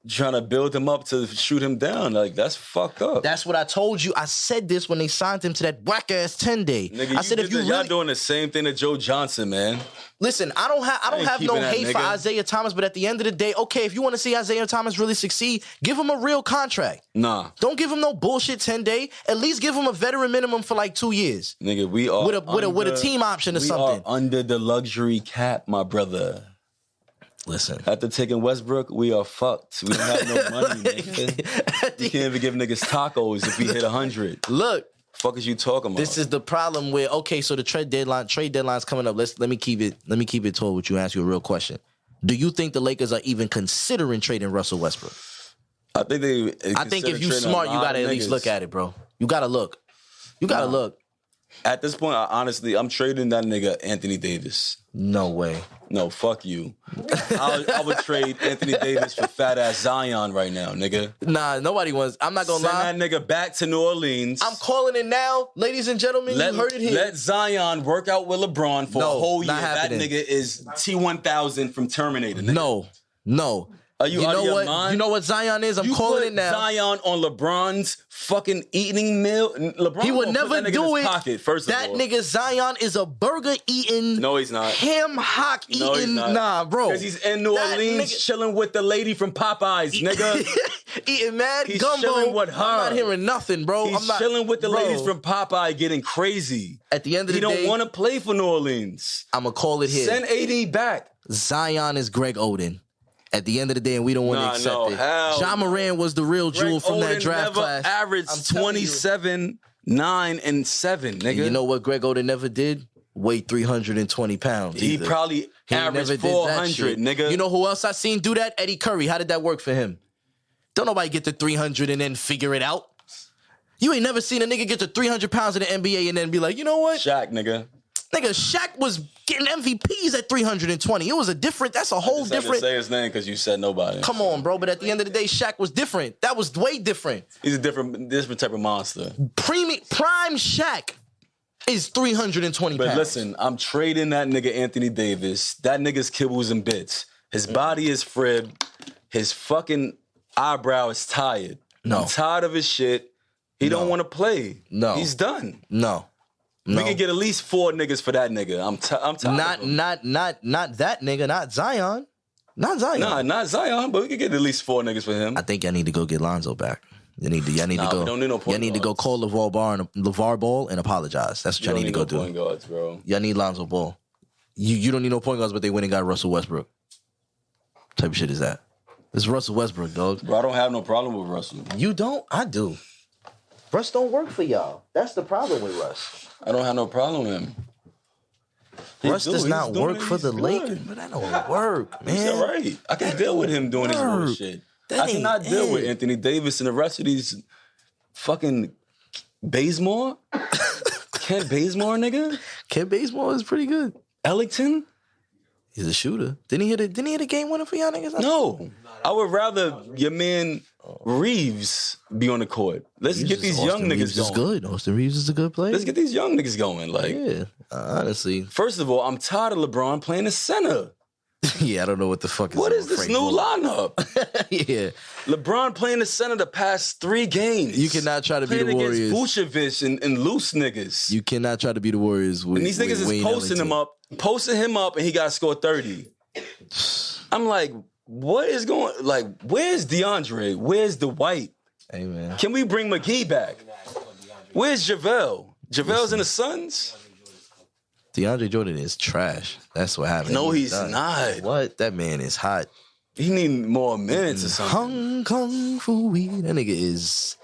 trying to build him up to shoot him down. Like, that's fucked up. That's what I told you. I said this when they signed him to that whack-ass 10-day. Nigga, I said if you y'all really... doing the same thing to Joe Johnson, man. Listen, I don't have no hate for nigga. Isaiah Thomas, but at the end of the day, okay, if you want to see Isaiah Thomas really succeed, give him a real contract. Nah. Don't give him no bullshit 10-day. At least give him a veteran minimum for like 2 years. Nigga, we are with a team option or something. We are under the luxury cap, my brother. Listen. After taking Westbrook, we are fucked. We don't have no money, nigga. We can't even give niggas tacos if we hit 100. Look. Fuck is you talking about? This is the problem with, okay, so the trade deadline's coming up. Let me keep it tall with you and ask you a real question. Do you think the Lakers are even considering trading Russell Westbrook? I think if you smart, you gotta at least look at it, bro. You gotta look. Look. At this point, I'm trading that nigga Anthony Davis. No way. No, fuck you. I would trade Anthony Davis for fat ass Zion right now, nigga. Nah, nobody wants. I'm not gonna lie. Send that nigga back to New Orleans. I'm calling it now, ladies and gentlemen. You heard it here. Let Zion work out with LeBron for a whole year. Happening. That nigga is T1000 from Terminator. Nigga. No. Are you out of your mind? You know what Zion is? I'm calling it now. Zion on LeBron's fucking eating meal. LeBron he would never do it. Pocket, first that of all. Nigga Zion is a burger eating. No, he's not. Ham hock eating. No, he's not. Nah, bro. Because he's in New Orleans chilling with the lady from Popeyes, nigga. Eating mad he's gumbo. Chilling with her. I'm not hearing nothing, bro. He's chilling with the ladies from Popeye, getting crazy. At the end of the day, he don't want to play for New Orleans. I'm gonna call it here. Send AD back. Zion is Greg Oden. At the end of the day, and we don't want to accept it. Ja Morant was the real jewel from that draft class. Averaged 27, 9, and 7, nigga. And you know what Greg Oden never did? Weigh 320 pounds. He probably averaged 400, nigga. You know who else I seen do that? Eddie Curry. How did that work for him? Don't nobody get to 300 and then figure it out. You ain't never seen a nigga get to 300 pounds in the NBA and then be like, you know what? Shaq, nigga. Nigga, Shaq was getting MVPs at 320. It was that's a whole different. I say his name because you said nobody. Come on, bro. But at the end of the day, Shaq was different. That was way different. He's a different type of monster. Prime Shaq is 320 pounds. But listen, I'm trading that nigga Anthony Davis. That nigga's kibbles and bits. His body is fribbed. His fucking eyebrow is tired. No. I'm tired of his shit. He don't want to play. No. He's done. No. We can get at least 4 niggas for that nigga. I'm tired. Not that nigga. Not Zion. Not Zion. Nah, not Zion. But we can get at least 4 niggas for him. I think y'all need to go get Lonzo back. Y'all need to go. We don't need no point y'all need to go call LeVar Ball and apologize. That's what y'all need to go do. Point guards, bro. Y'all need Lonzo Ball. You don't need no point guards, but they went and got Russell Westbrook. What type of shit is that? It's Russell Westbrook, dog. Bro, I don't have no problem with Russell. You don't? I do. Russ don't work for y'all. That's the problem with Russ. I don't have no problem with him. Russ does not work for the Lakers, but that don't work, man. He's all right. I can deal with him doing his bullshit. I cannot deal with Anthony Davis and the rest of these fucking Bazemore. Kent Bazemore, nigga. Kent Bazemore is pretty good. Ellington. He's a shooter. Didn't he hit a game winner for y'all niggas? No. I would rather your man Reeves be on the court. Let's get these young niggas going. Good. Austin Reeves is a good player. Let's get these young niggas going. Like, yeah, honestly. First of all, I'm tired of LeBron playing the center. Yeah, I don't know what the fuck is. What is this new lineup? Yeah, LeBron playing the center the past 3 games. You cannot try to be the Warriors. Vucevic and loose niggas. You cannot try to be the Warriors with. And these niggas is posting him up, and he got to score 30. I'm like, what is going? Like, where's DeAndre? Where's Dwight? Hey man, can we bring McGee back? Where's JaVale? JaVale's in the Suns. DeAndre Jordan is trash. That's what happened. No, he's not. What? That man is hot. He need more minutes or something. Hong Kong Fooey. That nigga is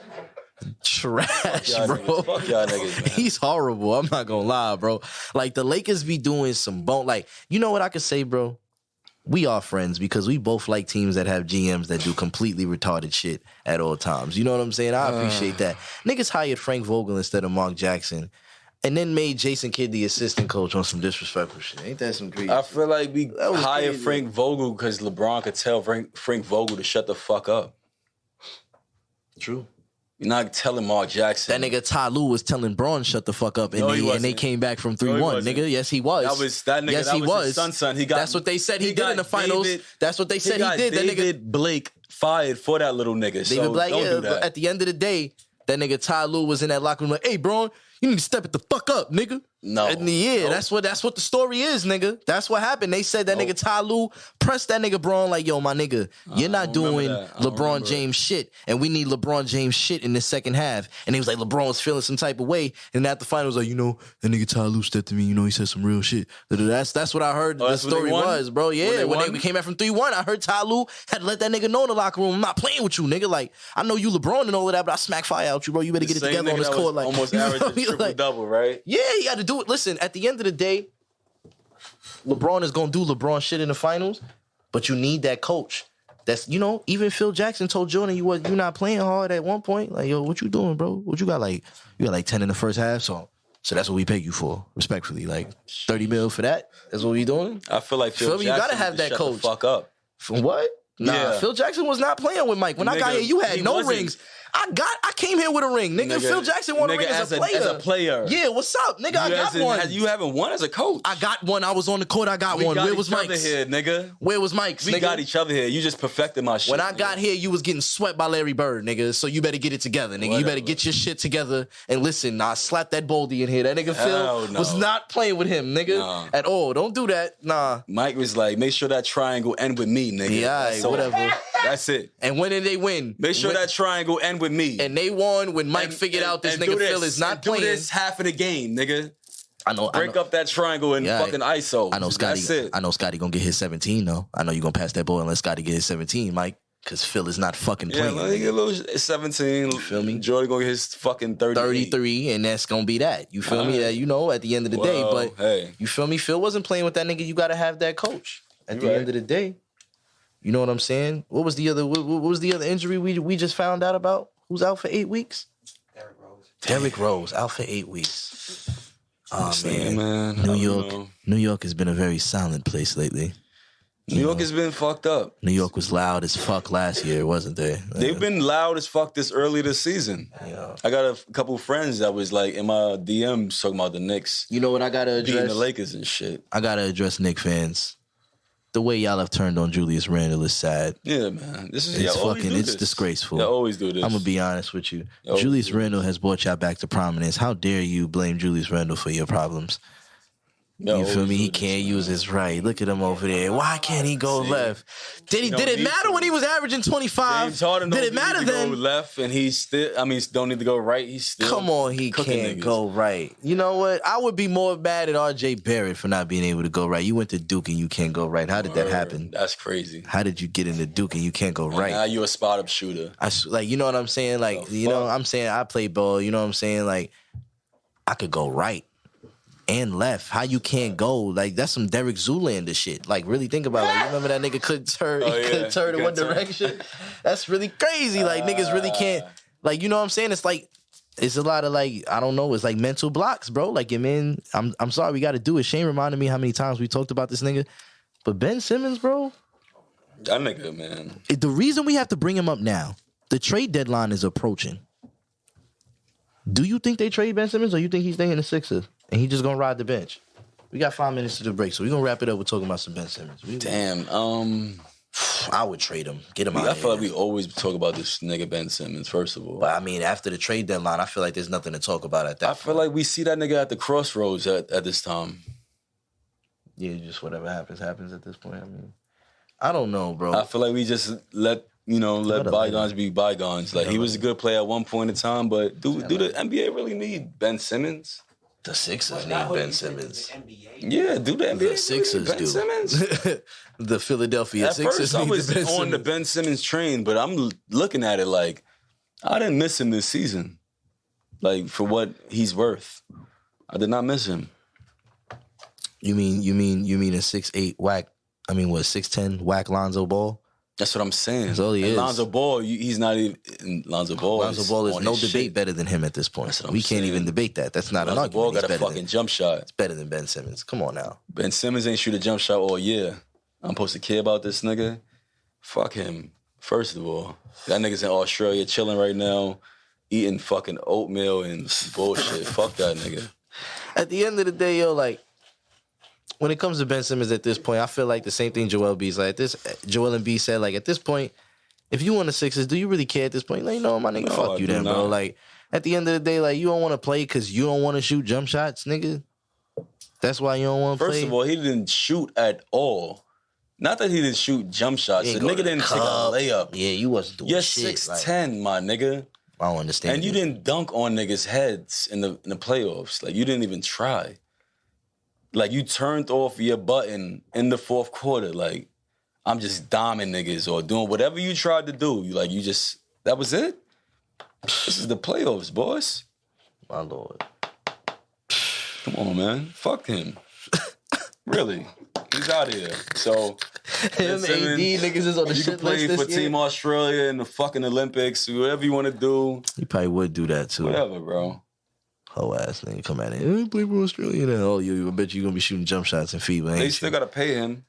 trash, bro. Fuck y'all niggas, man. He's horrible. I'm not gonna lie, bro. Like, the Lakers be doing some like, you know what I could say, bro? We are friends because we both like teams that have GMs that do completely retarded shit at all times. You know what I'm saying? I appreciate that. Niggas hired Frank Vogel instead of Mark Jackson. and then made Jason Kidd the assistant coach on some disrespectful shit. Ain't that some crazy? I feel like we hired crazy. Frank Vogel because LeBron could tell Frank Vogel to shut the fuck up. True. You're not telling Mark Jackson. That nigga Ty Lue was telling Braun shut the fuck up, and, No, he and they wasn't. came back from 3-1, No, he wasn't. nigga. Yes, he was. That nigga. Yes, that he was was. his son. He got. That's what they said he did got in the finals. That's what they said he did. That nigga David Blake fired for that little nigga. So David Black, don't yeah, do that. but at the end of the day, that nigga Ty Lue was in that locker room like, hey, Braun, you need to step it the fuck up, nigga. No. And yeah, that's what the story is, nigga. That's what happened. They said that nigga Ty Lue pressed that nigga Braun like, yo, my nigga, you're not doing LeBron James shit, and we need LeBron James shit in the second half. And he was like, LeBron was feeling some type of way, and at the finals, like, you know, that nigga Ty Lue stepped to me, you know, he said some real shit. That's what I heard the story was, bro. Yeah, when they came back from 3-1, I heard Ty Lue had to let that nigga know in the locker room, I'm not playing with you, nigga. Like, I know you LeBron and all of that, but I smack fire out you, bro. You better get it together on this court. Like, almost average triple double, right? Yeah, you got to do it. Listen, at the end of the day, LeBron is gonna do LeBron shit in the finals, but you need that coach. That's, you know, even Phil Jackson told Jordan you're not playing hard at one point. Like, yo, what you doing, bro? What you got? Like, you got like 10 in the first half, so that's what we pay you for, respectfully. Like 30 mil for that. That's what we doing. I feel like Phil Jackson, you gotta have that shut coach. The fuck up. From what? Nah, Yeah. Phil Jackson was not playing with Mike. When I got here, you had no rings. I came here with a ring, nigga. Phil Jackson won a ring as a player. As a player. Yeah, what's up, nigga? I got one. You haven't won as a coach. I got one. I was on the court. I got one. Where was Mike's? Here, nigga. Where was Mike's? We got each other here. You just perfected my shit. When I got here, you was getting swept by Larry Bird, nigga. So you better get it together, nigga. You better get your shit together. And listen, I slapped that Boldy in here. That nigga Phil was not playing with him, nigga, at all. Don't do that. Nah. Mike was like, make sure that triangle end with me, nigga. Yeah, whatever. That's it. And when did they win? Make sure that triangle end with me. And they won when Mike figured out this nigga Phil is not playing. Do this half of the game, nigga. I know. Break up that triangle and fucking ISO. I know Scotty. That's it. I know Scotty gonna get his 17 though. I know you gonna pass that ball and let Scotty get his 17, Mike. Because Phil is not fucking playing. Yeah, let me get a little 17. You feel me? Jordan gonna get his fucking 33, and that's gonna be that. You feel me? That, you know, at the end of the day. But you feel me? Phil wasn't playing with that nigga. You gotta have that coach at the end of the day. You know what I'm saying? What was the other injury we just found out about? Who's out for 8 weeks? Derrick Rose out for 8 weeks. Oh man. New York has been a very silent place lately. New York has been fucked up. New York was loud as fuck last year, wasn't they? They've been loud as fuck this early this season. Yeah. I got a couple friends that was like in my DMs talking about the Knicks. You know what I gotta address? Beating the Lakers and shit. I gotta address Knicks fans. The way y'all have turned on Julius Randle is sad. Yeah, man. It's disgraceful. Y'all always do this. I'm gonna be honest with you. Julius Randle has brought y'all back to prominence. How dare you blame Julius Randle for your problems? You feel me? He can't use his right. Look at him over there. Why can't he go left? Did it matter when he was averaging 25? James Harden did it matter then? Go left and he's still. I mean, don't need to go right. He's still. Come on, he can't go right. You know what? I would be more mad at R.J. Barrett for not being able to go right. You went to Duke and you can't go right. How did that happen? That's crazy. How did you get into Duke and you can't go right? Now you're a spot up shooter. You know what I'm saying? Like, you know, I'm saying I play ball. You know what I'm saying? Like, I could go right and left. How you can't go? Like, that's some Derek Zoolander shit. Like, really think about it. Like, you remember that nigga couldn't turn in one direction? That's really crazy. Like, niggas really can't. Like, you know what I'm saying? It's like, it's a lot of like, I don't know, it's like mental blocks, bro. Like, I'm sorry, we got to do it. Shane reminded me how many times we talked about this nigga. But Ben Simmons, bro. That nigga, man. The reason we have to bring him up now, the trade deadline is approaching. Do you think they trade Ben Simmons or you think he's staying in the Sixers and he just gonna ride the bench? We got 5 minutes to the break, so we're gonna wrap it up with talking about some Ben Simmons. I would trade him. Get him out of here. I feel like we always talk about this nigga Ben Simmons, first of all. But I mean, after the trade deadline, I feel like there's nothing to talk about at that point. I feel like we see that nigga at the crossroads at this time. Yeah, just whatever happens at this point. I mean, I don't know, bro. I feel like we just let bygones be bygones. Like, he was a good player at one point in time, but do the NBA really need Ben Simmons? The Sixers need Ben Simmons. Yeah, do the NBA The Sixers Ben do. Simmons? The Philadelphia At Sixers first, I need was Ben on Simmons. the Ben Simmons train, but I'm looking at it like, I didn't miss him this season. Like, for what he's worth. I did not miss him. You mean a 6'8" whack? I mean, what, 6'10" whack Lonzo Ball? That's what I'm saying. That's all he is. Lonzo Ball, he's not even... Lonzo Ball is no debate better than him at this point. We can't even debate that. That's not an argument. Lonzo Ball got a fucking jump shot. It's better than Ben Simmons. Come on now. Ben Simmons ain't shoot a jump shot all year. I'm supposed to care about this nigga? Fuck him. First of all, that nigga's in Australia chilling right now, eating fucking oatmeal and bullshit. Fuck that nigga. At the end of the day, yo, like, when it comes to Ben Simmons at this point, I feel like the same thing Joel Embiid said, like, at this point, if you want the Sixers, do you really care at this point? Like, no, my nigga, fuck you then, bro. Like, at the end of the day, like, you don't want to play because you don't want to shoot jump shots, nigga. That's why you don't want to play. First of all, he didn't shoot at all. Not that he didn't shoot jump shots. The nigga didn't take a layup. Yeah, you wasn't doing shit. You're 6'10", my nigga. I don't understand. And you didn't dunk on niggas' heads in the playoffs. Like, you didn't even try. Like, you turned off your button in the fourth quarter. Like, I'm just diming niggas or doing whatever you tried to do. That was it? This is the playoffs, boss. My Lord. Come on, man. Fuck him. Really. He's out of here. So, him, AD, niggas is on the shit list. You can play for Team Australia in the fucking Olympics, whatever you want to do. He probably would do that, too. Whatever, bro. Whole ass nigga come at it. Hey, play for Australia. Then, I bet you gonna be shooting jump shots in FIBA. They still gotta pay him.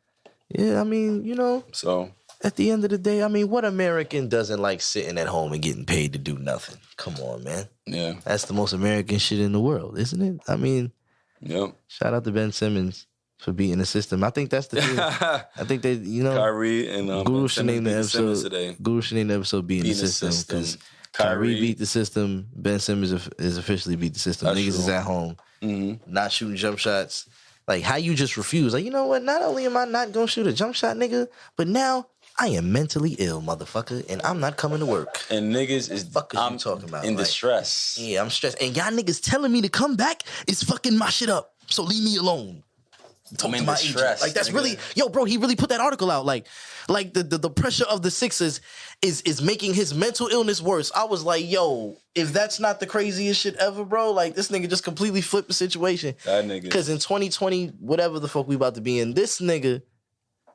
Yeah, I mean, you know. So at the end of the day, I mean, what American doesn't like sitting at home and getting paid to do nothing? Come on, man. Yeah, that's the most American shit in the world, isn't it? I mean, yep. Shout out to Ben Simmons for beating the system. I think that's the thing. I think they, you know, Kyrie and Guru should name the episode. Guru should name the episode beating the system because Kyrie beat the system. Ben Simmons is officially beat the system. That's niggas true. Is at home, not shooting jump shots. Like, how you just refuse? Like, you know what? Not only am I not gonna shoot a jump shot, nigga, but now I am mentally ill, motherfucker, and I'm not coming to work. And niggas is I'm talking about in distress. Yeah, I'm stressed. And y'all niggas telling me to come back is fucking my shit up. So leave me alone. I'm in distress. Like, that's really, yo, bro, he really put that article out. Like the pressure of the Sixers is making his mental illness worse. I was like, yo, if that's not the craziest shit ever, bro, like, this nigga just completely flipped the situation. That nigga. Because in 2020, whatever the fuck we about to be in, this nigga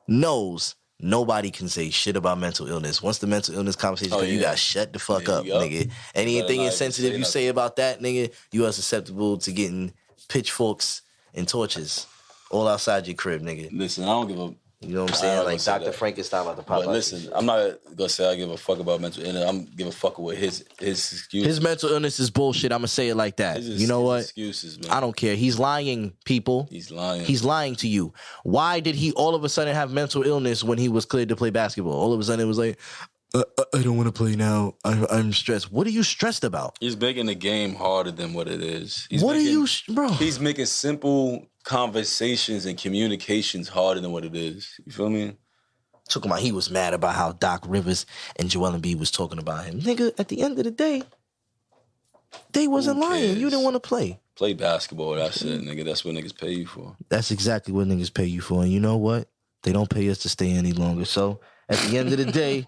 knows nobody can say shit about mental illness. Once the mental illness conversation, you got shut the fuck up, nigga. Anything insensitive you say about that, nigga, you are susceptible to getting pitchforks and torches all outside your crib, nigga. Listen, I don't give a... You know what I'm saying? Like Dr. Frankenstein about to pop out. But listen, I'm not gonna say I give a fuck about mental illness. I'm give a fuck with his excuse. His mental illness is bullshit. I'm gonna say it like that. You know what? Excuses, man. I don't care. He's lying, people. He's lying. He's lying to you. Why did he all of a sudden have mental illness when he was cleared to play basketball? All of a sudden it was like, I don't want to play now. I'm stressed. What are you stressed about? He's making the game harder than what it is. Bro? He's making simple conversations and communications harder than what it is. You feel me? Talking about he was mad about how Doc Rivers and Joel Embiid was talking about him. Nigga, at the end of the day, they wasn't lying. You didn't want to play. Play basketball, that's it, nigga. That's what niggas pay you for. That's exactly what niggas pay you for. And you know what? They don't pay us to stay any longer. So, at the end of the day,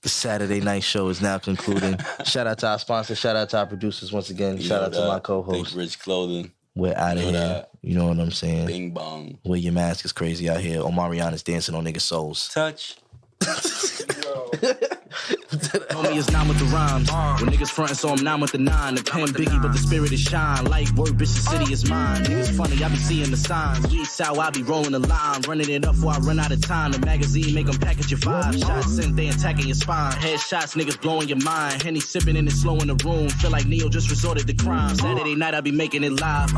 the Saturday night show is now concluding. Shout out to our sponsors. Shout out to our producers once again. Shout out to my co-host. Think Rich Clothing. We're out of here. You know what I'm saying? Bing bong. Wear your mask is crazy out here. Omarion is dancing on niggas' souls. Touch. Homie is 9 with the rhymes. When niggas frontin', so I'm 9 with the 9. The pen biggie, but the spirit is shine. Like word, bitch, the city is mine. Niggas funny, I be seeing the signs. We sour, I be rolling the line. Running it up before I run out of time. The magazine make them package your 5 shots. And they attacking your spine. Headshots, niggas blowing your mind. Henny sipping and it's slow in the room. Feel like Neo just resorted to crime. Saturday night, I be making it live.